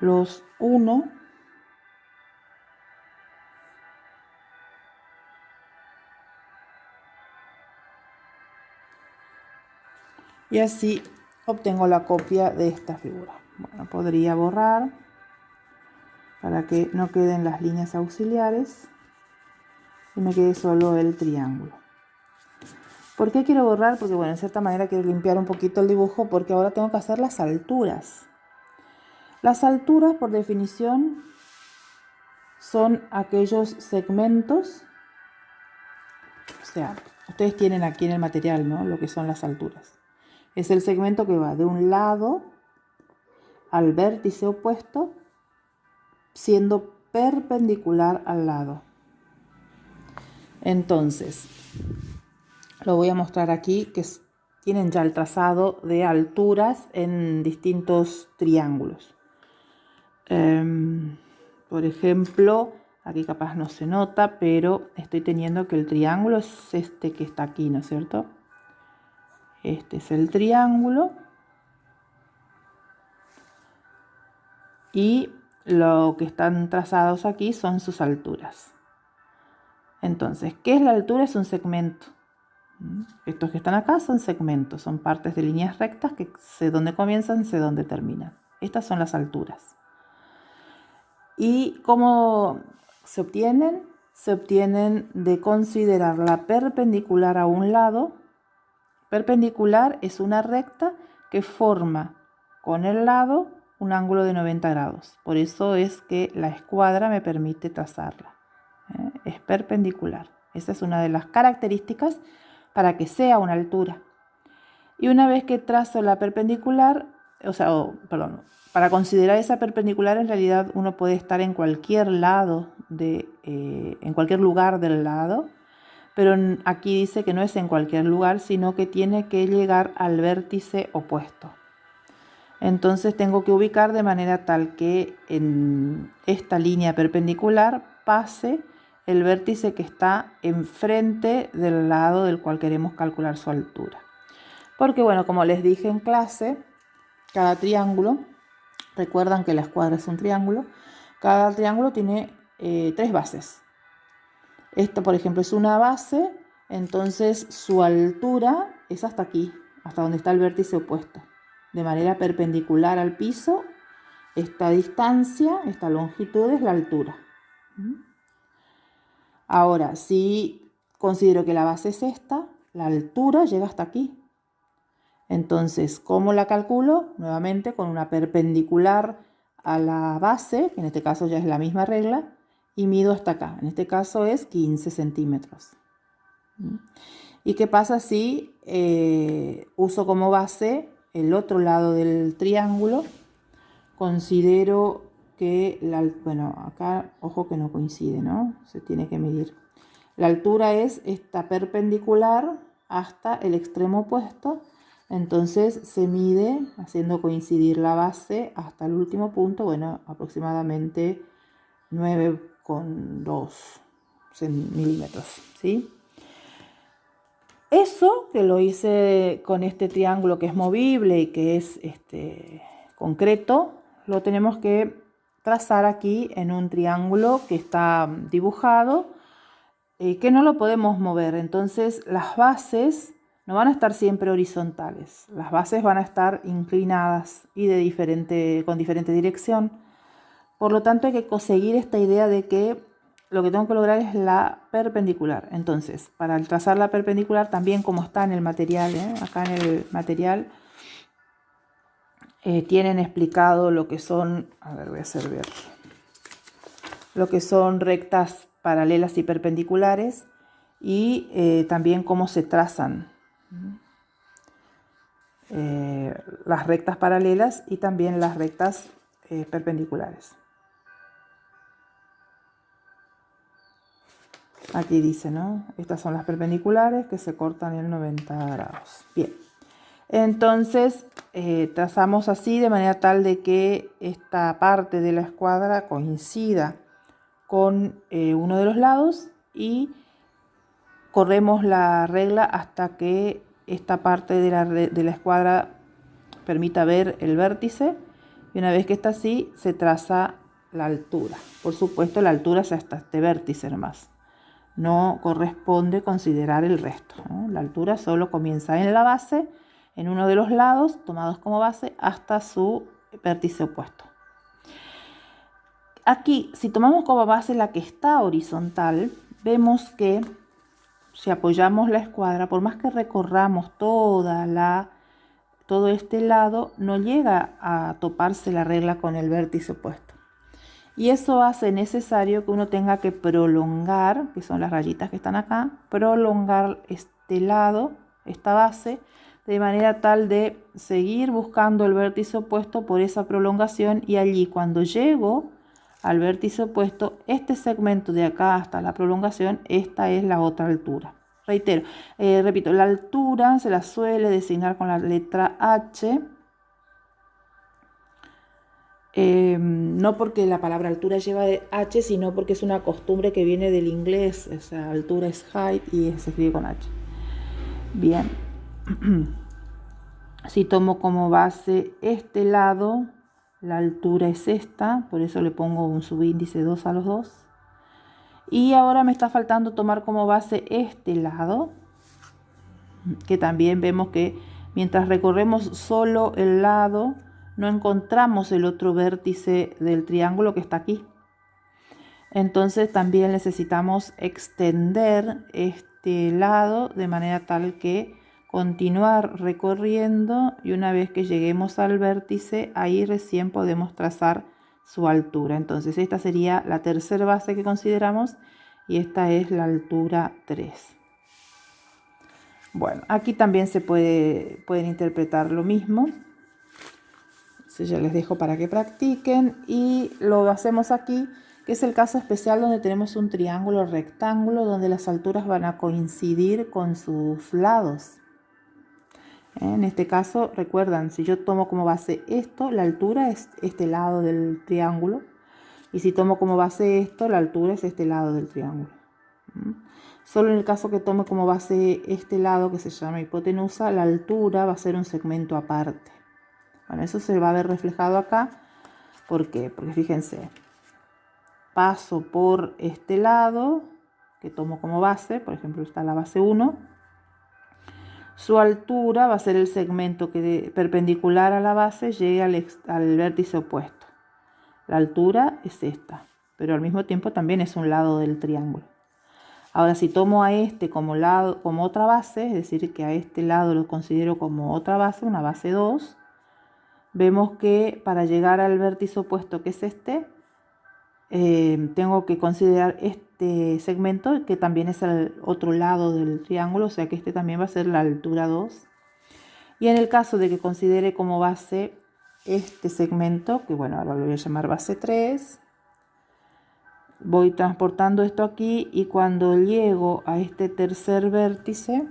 Speaker 1: los uno. Y así obtengo la copia de esta figura. Bueno, podría borrar para que no queden las líneas auxiliares y me quede solo el triángulo. ¿Por qué quiero borrar? Porque bueno, en cierta manera quiero limpiar un poquito el dibujo porque ahora tengo que hacer las alturas. Las alturas, por definición, son aquellos segmentos, o sea, ustedes tienen aquí en el material, ¿no?, lo que son las alturas. Es el segmento que va de un lado al vértice opuesto, siendo perpendicular al lado. Entonces, lo voy a mostrar aquí, que tienen ya el trazado de alturas en distintos triángulos. Por ejemplo, aquí capaz no se nota, pero estoy teniendo que el triángulo es este que está aquí, ¿no es cierto? Este es el triángulo. Y lo que están trazados aquí son sus alturas. Entonces, ¿qué es la altura? Es un segmento. Estos que están acá son segmentos, son partes de líneas rectas que sé dónde comienzan, sé dónde terminan. Estas son las alturas. ¿Y cómo se obtienen? Se obtienen de considerar la perpendicular a un lado. Perpendicular es una recta que forma con el lado un ángulo de 90 grados. Por eso es que la escuadra me permite trazarla. Es perpendicular. Esa es una de las características para que sea una altura. Y una vez que trazo la perpendicular, para considerar esa perpendicular, en realidad uno puede estar en cualquier lado, en cualquier lugar del lado, pero aquí dice que no es en cualquier lugar, sino que tiene que llegar al vértice opuesto. Entonces tengo que ubicar de manera tal que en esta línea perpendicular pase el vértice que está enfrente del lado del cual queremos calcular su altura. Porque bueno, como les dije en clase, cada triángulo, recuerdan que la escuadra es un triángulo, cada triángulo tiene 3 bases. Esta, por ejemplo, es una base, entonces su altura es hasta aquí, hasta donde está el vértice opuesto. De manera perpendicular al piso, esta distancia, esta longitud es la altura. Ahora, si considero que la base es esta, la altura llega hasta aquí. Entonces, ¿cómo la calculo? Nuevamente con una perpendicular a la base, que en este caso ya es la misma regla, y mido hasta acá. En este caso es 15 centímetros. ¿Y qué pasa si uso como base el otro lado del triángulo? Considero que, acá, ojo que no coincide, ¿no? Se tiene que medir. La altura es esta perpendicular hasta el extremo opuesto. Entonces se mide haciendo coincidir la base hasta el último punto, bueno, aproximadamente 9,2 milímetros, ¿sí? Eso que lo hice con este triángulo que es movible y que es concreto, lo tenemos que trazar aquí en un triángulo que está dibujado, que no lo podemos mover. Entonces las bases no van a estar siempre horizontales, las bases van a estar inclinadas y con diferente dirección. Por lo tanto hay que conseguir esta idea de que lo que tengo que lograr es la perpendicular. Entonces, para trazar la perpendicular, también como está en el material, acá en el material tienen explicado lo que son, voy a hacer ver, lo que son rectas paralelas y perpendiculares y también cómo se trazan las rectas paralelas y también las rectas perpendiculares. Aquí dice, ¿no? Estas son las perpendiculares que se cortan en 90 grados. Bien. Entonces, trazamos así de manera tal de que esta parte de la escuadra coincida con uno de los lados y corremos la regla hasta que esta parte de la escuadra permita ver el vértice. Y una vez que está así, se traza la altura. Por supuesto, la altura es hasta este vértice nomás. No corresponde considerar el resto, ¿no? La altura solo comienza en la base, en uno de los lados, tomados como base, hasta su vértice opuesto. Aquí, si tomamos como base la que está horizontal, vemos que si apoyamos la escuadra, por más que recorramos todo este lado, no llega a toparse la regla con el vértice opuesto. Y eso hace necesario que uno tenga que prolongar, que son las rayitas que están acá, prolongar este lado, esta base, de manera tal de seguir buscando el vértice opuesto por esa prolongación, y allí cuando llego al vértice opuesto, este segmento de acá hasta la prolongación, esta es la otra altura. Repito, la altura se la suele designar con la letra H, no porque la palabra altura lleva H, sino porque es una costumbre que viene del inglés. Esa altura es height y se escribe con H. Bien. Si tomo como base este lado, la altura es esta, por eso le pongo un subíndice 2 a los dos. Y ahora me está faltando tomar como base este lado, que también vemos que mientras recorremos solo el lado, no encontramos el otro vértice del triángulo que está aquí. Entonces también necesitamos extender este lado de manera tal que continuar recorriendo, y una vez que lleguemos al vértice, ahí recién podemos trazar su altura. Entonces esta sería la tercera base que consideramos, y esta es la altura 3. Bueno, aquí también se pueden interpretar lo mismo. Ya les dejo para que practiquen, y lo hacemos aquí, que es el caso especial donde tenemos un triángulo rectángulo donde las alturas van a coincidir con sus lados. En este caso, recuerdan, si yo tomo como base esto, la altura es este lado del triángulo, y si tomo como base esto, la altura es este lado del triángulo. Solo en el caso que tome como base este lado, que se llama hipotenusa, la altura va a ser un segmento aparte. Bueno, eso se va a ver reflejado acá. ¿Por qué? Porque fíjense, paso por este lado que tomo como base, por ejemplo está la base 1, su altura va a ser el segmento que perpendicular a la base llegue al vértice opuesto. La altura es esta, pero al mismo tiempo también es un lado del triángulo. Ahora, si tomo a este como otra base, es decir, que a este lado lo considero como otra base, una base 2, vemos que para llegar al vértice opuesto, que es este, tengo que considerar este segmento, que también es el otro lado del triángulo, o sea que este también va a ser la altura 2. Y en el caso de que considere como base este segmento, que bueno, ahora lo voy a llamar base 3, voy transportando esto aquí, y cuando llego a este tercer vértice,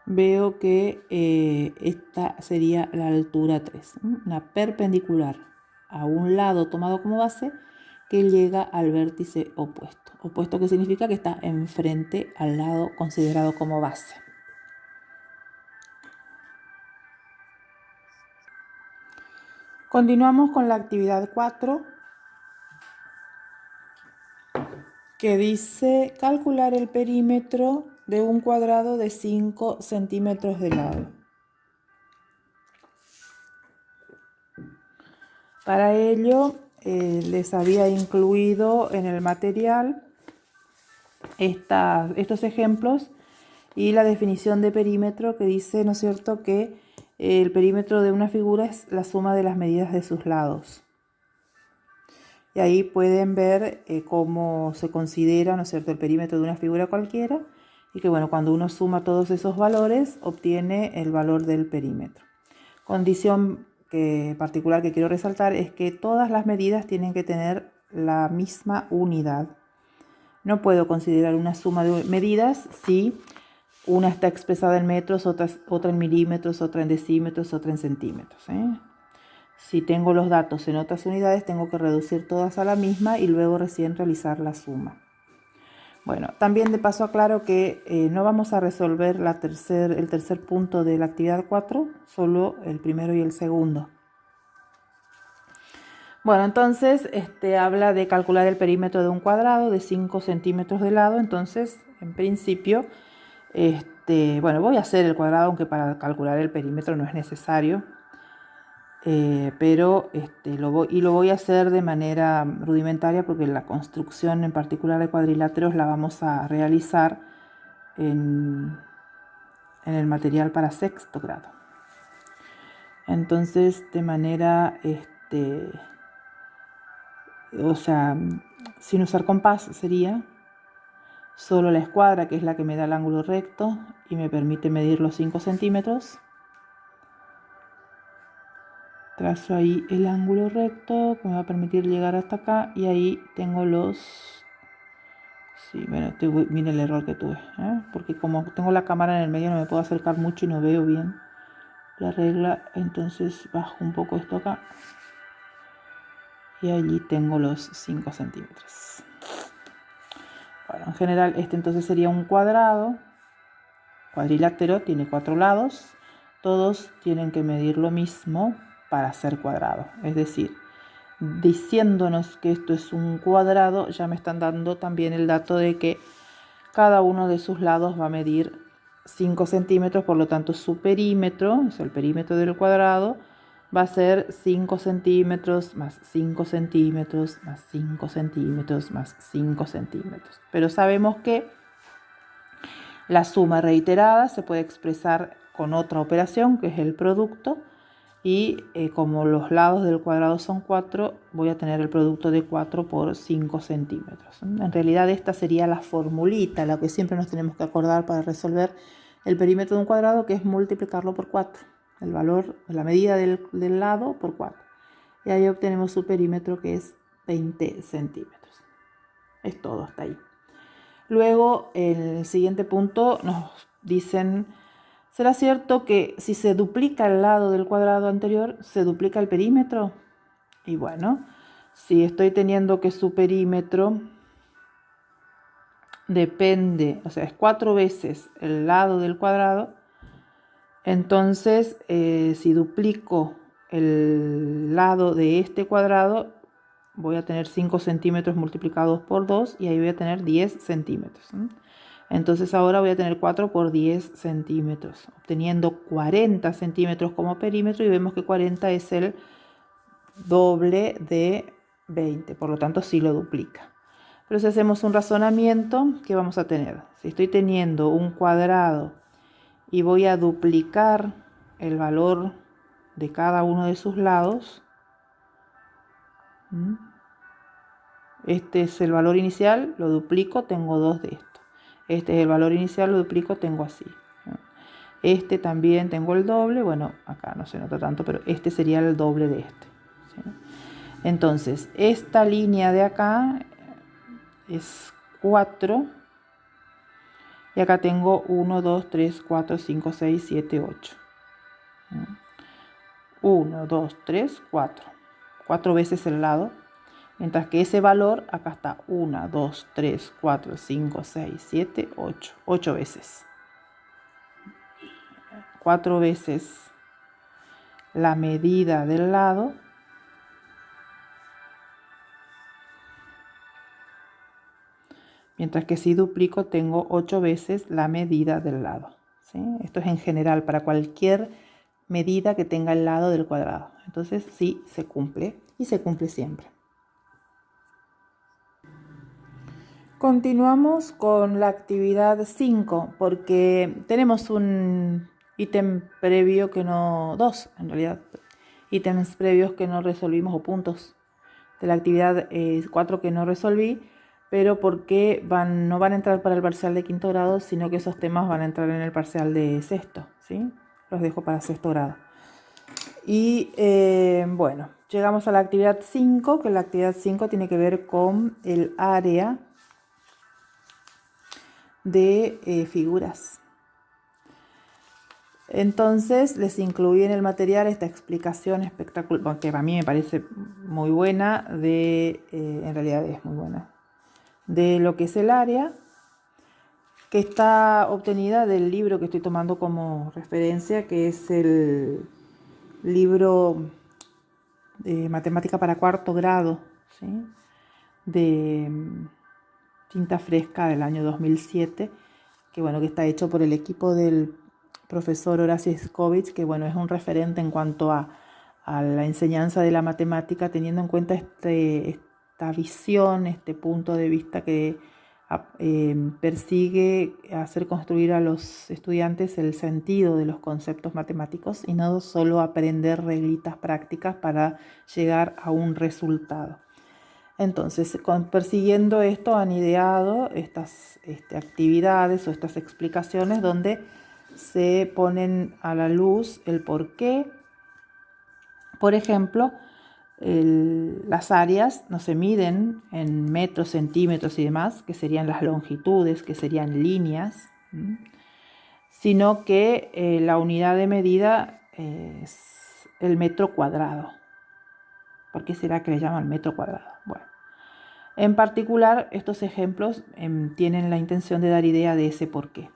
Speaker 1: veo que esta sería la altura 3, una perpendicular a un lado tomado como base que llega al vértice opuesto. Opuesto que significa que está enfrente al lado considerado como base. Continuamos con la actividad 4, que dice calcular el perímetro de un cuadrado de 5 centímetros de lado. Para ello les había incluido en el material estos ejemplos y la definición de perímetro, que dice, ¿no es cierto?, que el perímetro de una figura es la suma de las medidas de sus lados. Y ahí pueden ver cómo se considera, ¿no es cierto?, el perímetro de una figura cualquiera, y que bueno, cuando uno suma todos esos valores, obtiene el valor del perímetro. Condición particular que quiero resaltar es que todas las medidas tienen que tener la misma unidad. No puedo considerar una suma de medidas si una está expresada en metros, otra en milímetros, otra en decímetros, otra en centímetros. Si tengo los datos en otras unidades, tengo que reducir todas a la misma y luego recién realizar la suma. Bueno, también de paso aclaro que no vamos a resolver el tercer punto de la actividad 4, solo el primero y el segundo. Bueno, entonces habla de calcular el perímetro de un cuadrado de 5 centímetros de lado. Entonces, en principio, bueno, voy a hacer el cuadrado, aunque para calcular el perímetro no es necesario. Pero lo voy a hacer de manera rudimentaria porque la construcción en particular de cuadriláteros la vamos a realizar en el material para sexto grado. Entonces, de manera, o sea, sin usar compás sería solo la escuadra, que es la que me da el ángulo recto y me permite medir los 5 centímetros. Trazo ahí el ángulo recto que me va a permitir llegar hasta acá y ahí tengo los... Sí, bueno, miren el error que tuve, porque como tengo la cámara en el medio no me puedo acercar mucho y no veo bien la regla, entonces bajo un poco esto acá y allí tengo los 5 centímetros. Bueno, en general entonces sería un cuadrado, cuadrilátero, tiene 4 lados, todos tienen que medir lo mismo para ser cuadrado, es decir, diciéndonos que esto es un cuadrado, ya me están dando también el dato de que cada uno de sus lados va a medir 5 centímetros, por lo tanto su perímetro, o sea, el perímetro del cuadrado, va a ser 5 centímetros más 5 centímetros más 5 centímetros más 5 centímetros. Pero sabemos que la suma reiterada se puede expresar con otra operación, que es el producto, y como los lados del cuadrado son 4, voy a tener el producto de 4 por 5 centímetros. En realidad esta sería la formulita, la que siempre nos tenemos que acordar para resolver el perímetro de un cuadrado, que es multiplicarlo por 4, el valor, la medida del lado por 4. Y ahí obtenemos su perímetro, que es 20 centímetros. Es todo hasta ahí. Luego, en el siguiente punto nos dicen... ¿Será cierto que si se duplica el lado del cuadrado anterior, se duplica el perímetro? Y bueno, si estoy teniendo que su perímetro depende, o sea, es 4 veces el lado del cuadrado, entonces si duplico el lado de este cuadrado, voy a tener 5 centímetros multiplicados por 2 y ahí voy a tener 10 centímetros. Entonces ahora voy a tener 4 por 10 centímetros, obteniendo 40 centímetros como perímetro, y vemos que 40 es el doble de 20, por lo tanto sí lo duplica. Pero si hacemos un razonamiento, ¿qué vamos a tener? Si estoy teniendo un cuadrado y voy a duplicar el valor de cada uno de sus lados, este es el valor inicial, lo duplico, tengo 2 de esto. Este es el valor inicial, lo duplico, tengo así. Este también tengo el doble, bueno, acá no se nota tanto, pero este sería el doble de este. ¿Sí? Entonces, esta línea de acá es 4. Y acá tengo 1, 2, 3, 4, 5, 6, 7, 8. 1, 2, 3, 4. 4 veces el lado. Mientras que ese valor, acá está 1, 2, 3, 4, 5, 6, 7, 8. 8 veces. 4 veces la medida del lado. Mientras que si duplico tengo 8 veces la medida del lado. ¿Sí? Esto es en general para cualquier medida que tenga el lado del cuadrado. Entonces sí se cumple y se cumple siempre. Continuamos con la actividad 5 porque tenemos un ítem previo que no, dos en realidad, ítems previos que no resolvimos o puntos de la actividad 4 que no resolví, pero porque no van a entrar para el parcial de quinto grado, sino que esos temas van a entrar en el parcial de sexto, ¿sí? Los dejo para sexto grado. Y bueno, llegamos a la actividad 5, que la actividad 5 tiene que ver con el área de figuras. Entonces les incluí en el material esta explicación espectacular, que a mí me parece muy buena, en realidad es muy buena, de lo que es el área, que está obtenida del libro que estoy tomando como referencia, que es el libro de matemática para cuarto grado, ¿sí? De tinta fresca del año 2007, que bueno, que está hecho por el equipo del profesor Horacio Iskovich, que bueno, es un referente en cuanto a la enseñanza de la matemática, teniendo en cuenta esta visión, este punto de vista que persigue hacer construir a los estudiantes el sentido de los conceptos matemáticos y no solo aprender reglitas prácticas para llegar a un resultado. Entonces, persiguiendo esto, han ideado estas actividades o estas explicaciones donde se ponen a la luz el porqué. Por ejemplo, las áreas no se miden en metros, centímetros y demás, que serían las longitudes, que serían líneas, sino que la unidad de medida es el metro cuadrado. ¿Por qué será que le llaman metro cuadrado? Bueno, en particular, estos ejemplos tienen la intención de dar idea de ese porqué.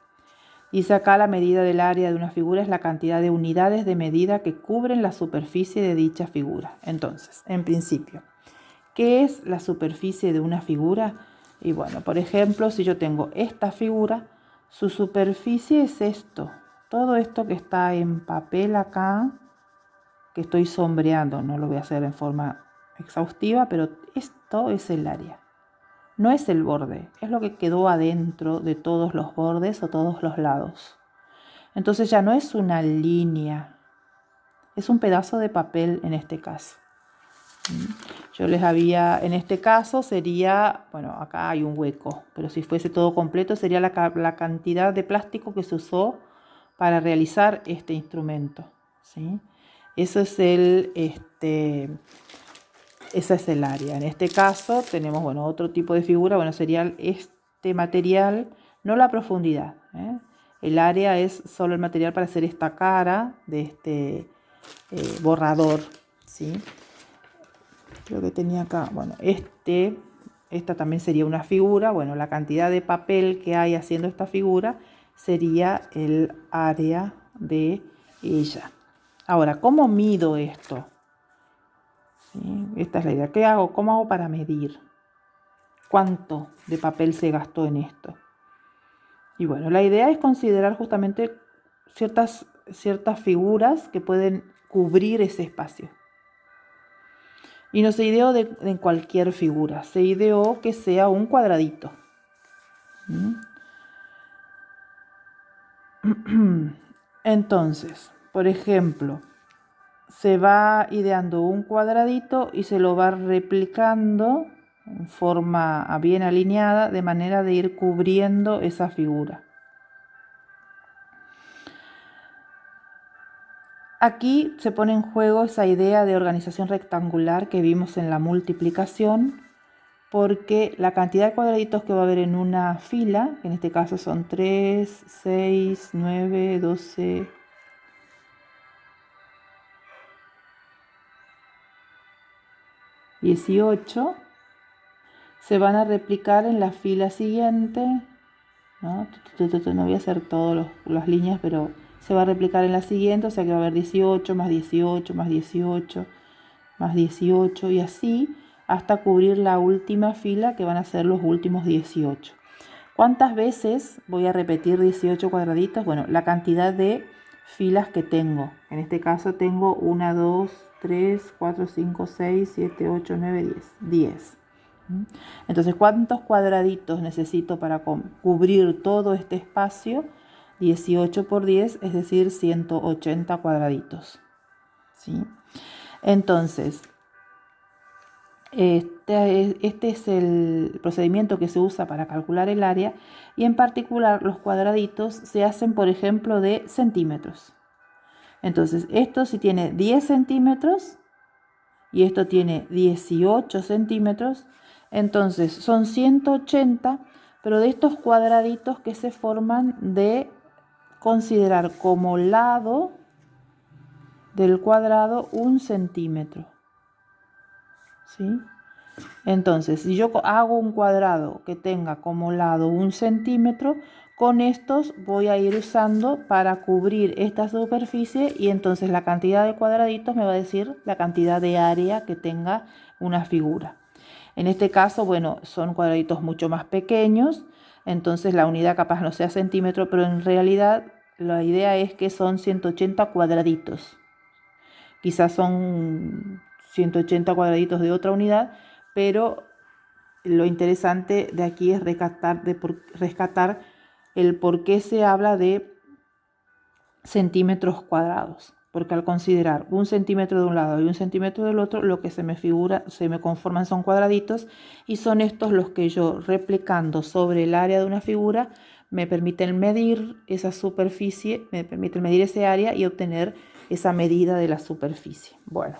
Speaker 1: Dice acá, la medida del área de una figura es la cantidad de unidades de medida que cubren la superficie de dicha figura. Entonces, en principio, ¿qué es la superficie de una figura? Y bueno, por ejemplo, si yo tengo esta figura, su superficie es esto. Todo esto que está en papel acá, que estoy sombreando, no lo voy a hacer en forma exhaustiva, pero esto es el área. No es el borde, es lo que quedó adentro de todos los bordes o todos los lados. Entonces ya no es una línea, es un pedazo de papel en este caso. Yo les había, en este caso sería, bueno, acá hay un hueco, pero si fuese todo completo sería la cantidad de plástico que se usó para realizar este instrumento, ¿sí? Eso es esa es el área. En este caso tenemos, bueno, otro tipo de figura, bueno, sería este material, no la profundidad, ¿eh? El área es solo el material para hacer esta cara de este borrador, ¿sí? Creo que tenía acá, bueno, esta también sería una figura, bueno, la cantidad de papel que hay haciendo esta figura sería el área de ella. Ahora, ¿cómo mido esto? ¿Sí? Esta es la idea. ¿Qué hago? ¿Cómo hago para medir? ¿Cuánto de papel se gastó en esto? Y bueno, la idea es considerar justamente ciertas figuras que pueden cubrir ese espacio. Y no se ideó de cualquier figura, se ideó que sea un cuadradito. Entonces, por ejemplo, se va ideando un cuadradito y se lo va replicando en forma bien alineada, de manera de ir cubriendo esa figura. Aquí se pone en juego esa idea de organización rectangular que vimos en la multiplicación, porque la cantidad de cuadraditos que va a haber en una fila, que en este caso son 3, 6, 9, 12, 18, se van a replicar en la fila siguiente, ¿no? No voy a hacer todas las líneas, pero se va a replicar en la siguiente, o sea que va a haber 18 más 18 más 18 más 18 y así hasta cubrir la última fila, que van a ser los últimos 18. ¿Cuántas veces voy a repetir 18 cuadraditos? Bueno, la cantidad de filas que tengo. En este caso tengo 1, 2, 3, 4, 5, 6, 7, 8, 9, 10. 10. Entonces, ¿cuántos cuadraditos necesito para cubrir todo este espacio? 18 por 10, es decir, 180 cuadraditos. ¿Sí? Entonces, este es el procedimiento que se usa para calcular el área, y en particular los cuadraditos se hacen, por ejemplo, de centímetros. Entonces, esto si tiene 10 centímetros y esto tiene 18 centímetros, entonces son 180, pero de estos cuadraditos que se forman de considerar como lado del cuadrado 1 centímetro. ¿Sí? Entonces, si yo hago un cuadrado que tenga como lado 1 centímetro, Con estos voy a ir usando para cubrir esta superficie y entonces la cantidad de cuadraditos me va a decir la cantidad de área que tenga una figura. En este caso, bueno, son cuadraditos mucho más pequeños, entonces la unidad capaz no sea centímetro, pero en realidad la idea es que son 180 cuadraditos. Quizás son 180 cuadraditos de otra unidad, pero lo interesante de aquí es rescatar el por qué se habla de centímetros cuadrados. Porque al considerar 1 centímetro de un lado y 1 centímetro del otro, lo que se me conforman son cuadraditos, y son estos los que yo, replicando sobre el área de una figura, me permiten medir esa superficie, me permiten medir ese área y obtener esa medida de la superficie. Bueno,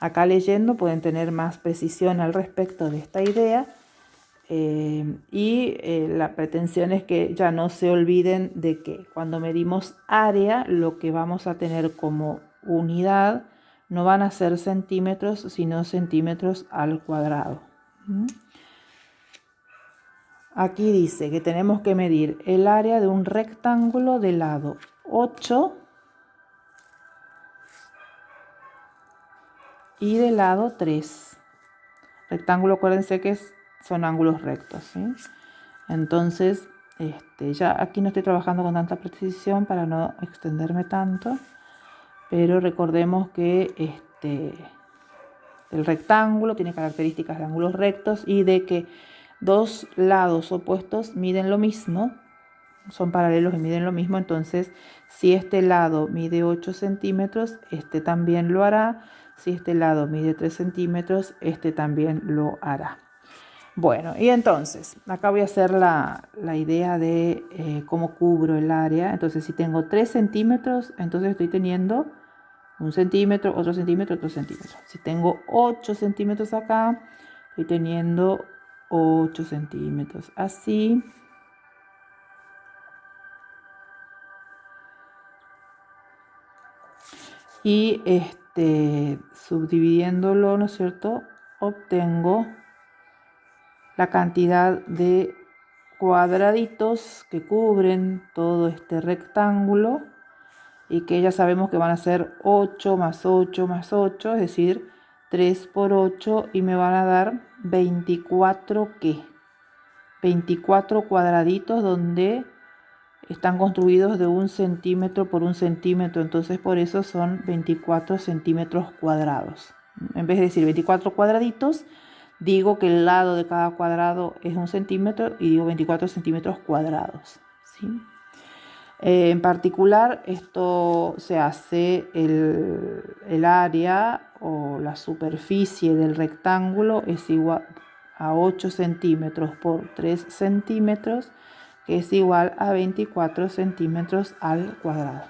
Speaker 1: acá leyendo pueden tener más precisión al respecto de esta idea. La pretensión es que ya no se olviden de que cuando medimos área, lo que vamos a tener como unidad no van a ser centímetros, sino centímetros al cuadrado. Aquí dice que tenemos que medir el área de un rectángulo de lado 8 y de lado 3. Rectángulo, acuérdense que son ángulos rectos, ¿sí? Entonces, ya aquí no estoy trabajando con tanta precisión para no extenderme tanto, pero recordemos que el rectángulo tiene características de ángulos rectos y de que dos lados opuestos miden lo mismo, son paralelos y miden lo mismo. Entonces, si este lado mide 8 centímetros, este también lo hará. Si este lado mide 3 centímetros, este también lo hará. Bueno, y entonces, acá voy a hacer la idea de cómo cubro el área. Entonces, si tengo 3 centímetros, entonces estoy teniendo 1 centímetro, otro centímetro, otro centímetro. Si tengo 8 centímetros acá, estoy teniendo 8 centímetros. Así. Y subdividiéndolo, ¿no es cierto?, obtengo la cantidad de cuadraditos que cubren todo este rectángulo, y que ya sabemos que van a ser 8 más 8 más 8, es decir, 3 por 8, y me van a dar 24, ¿qué? 24 cuadraditos donde están construidos de 1 centímetro por 1 centímetro, entonces por eso son 24 centímetros cuadrados. En vez de decir 24 cuadraditos, digo que el lado de cada cuadrado es 1 centímetro y digo 24 centímetros cuadrados, ¿sí? En particular, esto se hace el área o la superficie del rectángulo es igual a 8 centímetros por 3 centímetros, que es igual a 24 centímetros al cuadrado.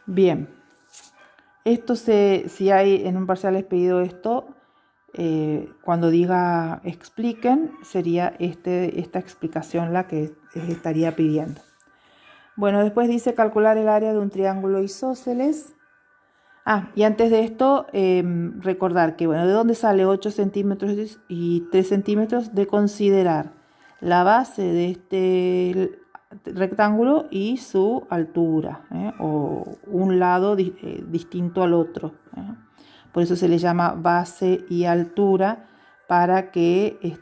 Speaker 1: Bien, esto si hay en un parcial les pedido esto, cuando diga expliquen, sería esta explicación la que les estaría pidiendo. Bueno, después dice calcular el área de un triángulo isósceles. Y antes de esto, recordar que, bueno, ¿de dónde sale 8 centímetros y 3 centímetros? De considerar la base de este rectángulo y su altura, o un lado distinto al otro. Por eso se le llama base y altura, para que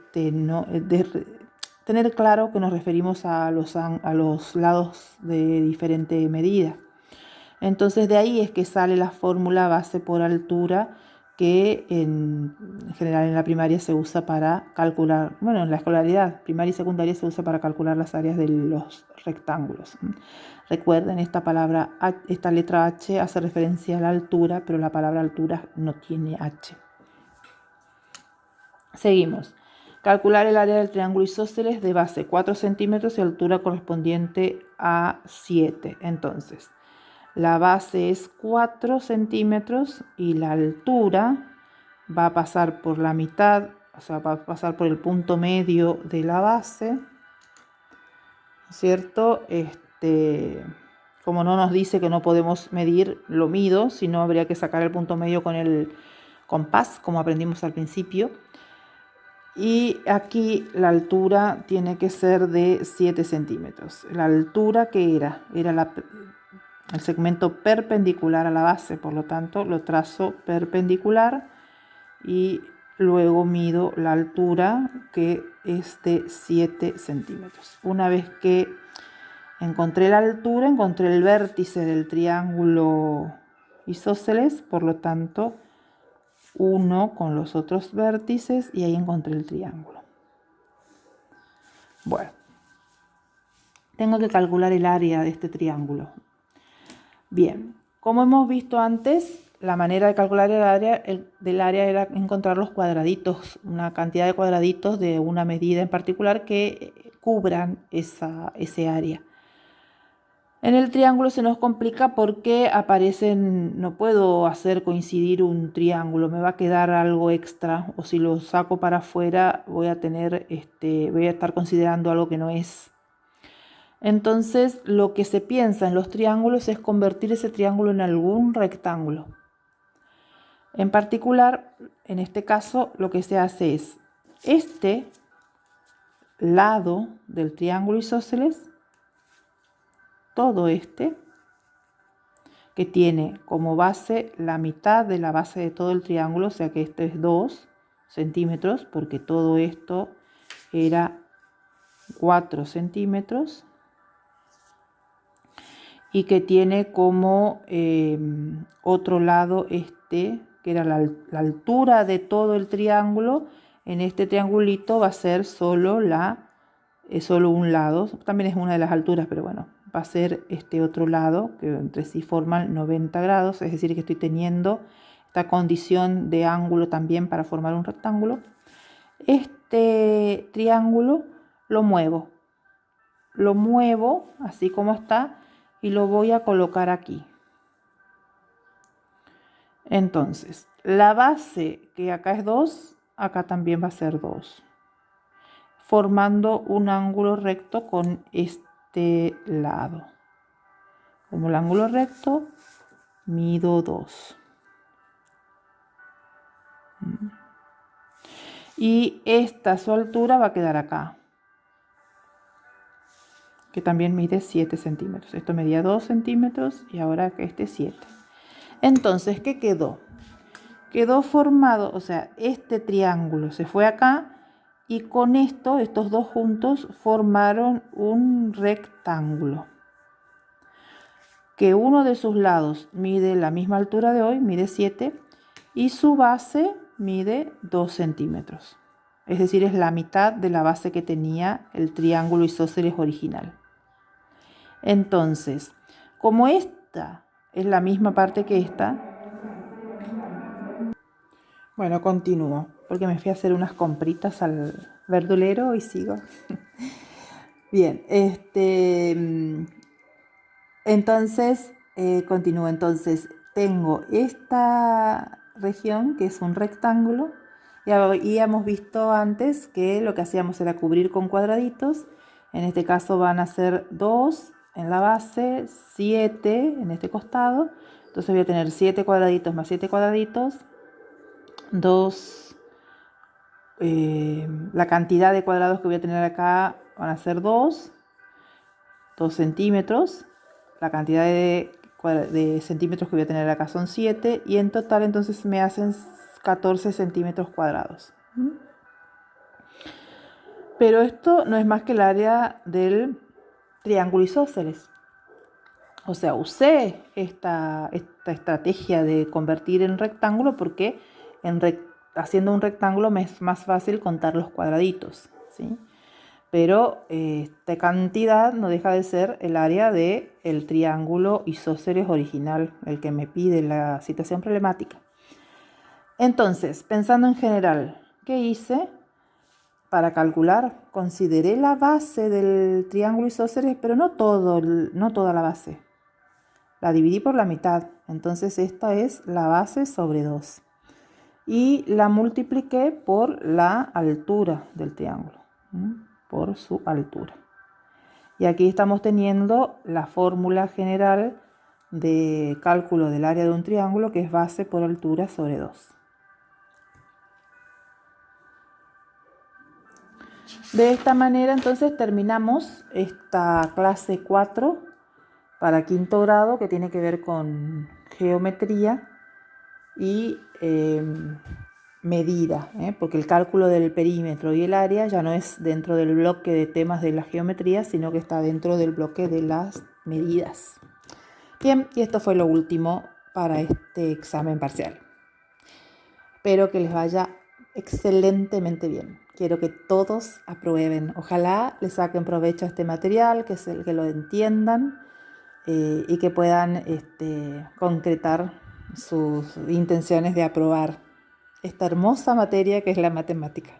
Speaker 1: tener claro que nos referimos a los lados de diferente medida. Entonces de ahí es que sale la fórmula base por altura, que en general en la primaria se usa para calcular, bueno, en la escolaridad primaria y secundaria se usa para calcular las áreas de los rectángulos. Recuerden, esta letra H hace referencia a la altura, pero la palabra altura no tiene H. Seguimos. Calcular el área del triángulo isósceles de base 4 centímetros y altura correspondiente a 7. Entonces, la base es 4 centímetros y la altura va a pasar por la mitad, o sea, va a pasar por el punto medio de la base, ¿cierto? Como no nos dice que no podemos medir, lo mido, sino habría que sacar el punto medio con el compás, como aprendimos al principio. Y aquí la altura tiene que ser de 7 centímetros. La altura que era el segmento perpendicular a la base, por lo tanto lo trazo perpendicular y luego mido la altura, que es de 7 centímetros. Una vez que encontré la altura, encontré el vértice del triángulo isósceles, por lo tanto uno con los otros vértices y ahí encontré el triángulo. Bueno, tengo que calcular el área de este triángulo. Bien, como hemos visto antes, la manera de calcular el área del área era encontrar los cuadraditos, una cantidad de cuadraditos de una medida en particular que cubran ese área. En el triángulo se nos complica porque aparecen, no puedo hacer coincidir un triángulo, me va a quedar algo extra, o si lo saco para afuera voy a estar considerando algo que no es. Entonces lo que se piensa en los triángulos es convertir ese triángulo en algún rectángulo. En particular, en este caso, lo que se hace es este lado del triángulo isósceles, todo este, que tiene como base la mitad de la base de todo el triángulo, o sea que este es 2 centímetros, porque todo esto era 4 centímetros, y que tiene como otro lado que era la altura de todo el triángulo. En este triangulito va a ser solo un lado, también es una de las alturas, pero bueno, va a ser este otro lado, que entre sí forman 90 grados, es decir, que estoy teniendo esta condición de ángulo también para formar un rectángulo. Este triángulo lo muevo así como está y lo voy a colocar aquí. Entonces, la base, que acá es 2, acá también va a ser 2, formando un ángulo recto con este lado. Como el ángulo recto, mido 2. Y su altura va a quedar acá, que también mide 7 centímetros. Esto medía 2 centímetros y ahora que 7. Entonces, ¿qué quedó? Quedó formado, o sea, este triángulo se fue acá y con estos dos juntos formaron un rectángulo, que uno de sus lados mide la misma altura de hoy, mide 7, y su base mide 2 centímetros. Es decir, es la mitad de la base que tenía el triángulo isósceles original. Entonces, como esta es la misma parte que esta, bueno, continúo, porque me fui a hacer unas compritas al verdulero y sigo. Bien, entonces, continúo. Entonces, tengo esta región que es un rectángulo y hemos visto antes que lo que hacíamos era cubrir con cuadraditos. En este caso van a ser 2 en la base, 7 en este costado. Entonces voy a tener 7 cuadraditos más 7 cuadraditos, 2, la cantidad de cuadrados que voy a tener acá van a ser 2 centímetros. La cantidad de centímetros que voy a tener acá son 7 y en total entonces me hacen 14 centímetros cuadrados. Pero esto no es más que el área del triángulo isósceles. O sea, usé esta estrategia de convertir en rectángulo porque haciendo un rectángulo me es más fácil contar los cuadraditos, ¿sí? Pero esta cantidad no deja de ser el área del triángulo isósceles original, el que me pide la citación problemática. Entonces, pensando en general, ¿qué hice para calcular? Consideré la base del triángulo isósceles, pero no toda la base. La dividí por la mitad, entonces esta es la base sobre 2. Y la multipliqué por la altura del triángulo, por su altura. Y aquí estamos teniendo la fórmula general de cálculo del área de un triángulo, que es base por altura sobre 2. De esta manera entonces terminamos esta clase 4 para quinto grado, que tiene que ver con geometría y medida, porque el cálculo del perímetro y el área ya no es dentro del bloque de temas de la geometría, sino que está dentro del bloque de las medidas. Bien, y esto fue lo último para este examen parcial. Espero que les vaya excelentemente bien. Quiero que todos aprueben. Ojalá les saquen provecho a este material, que lo entiendan y que puedan concretar sus intenciones de aprobar esta hermosa materia que es la matemática.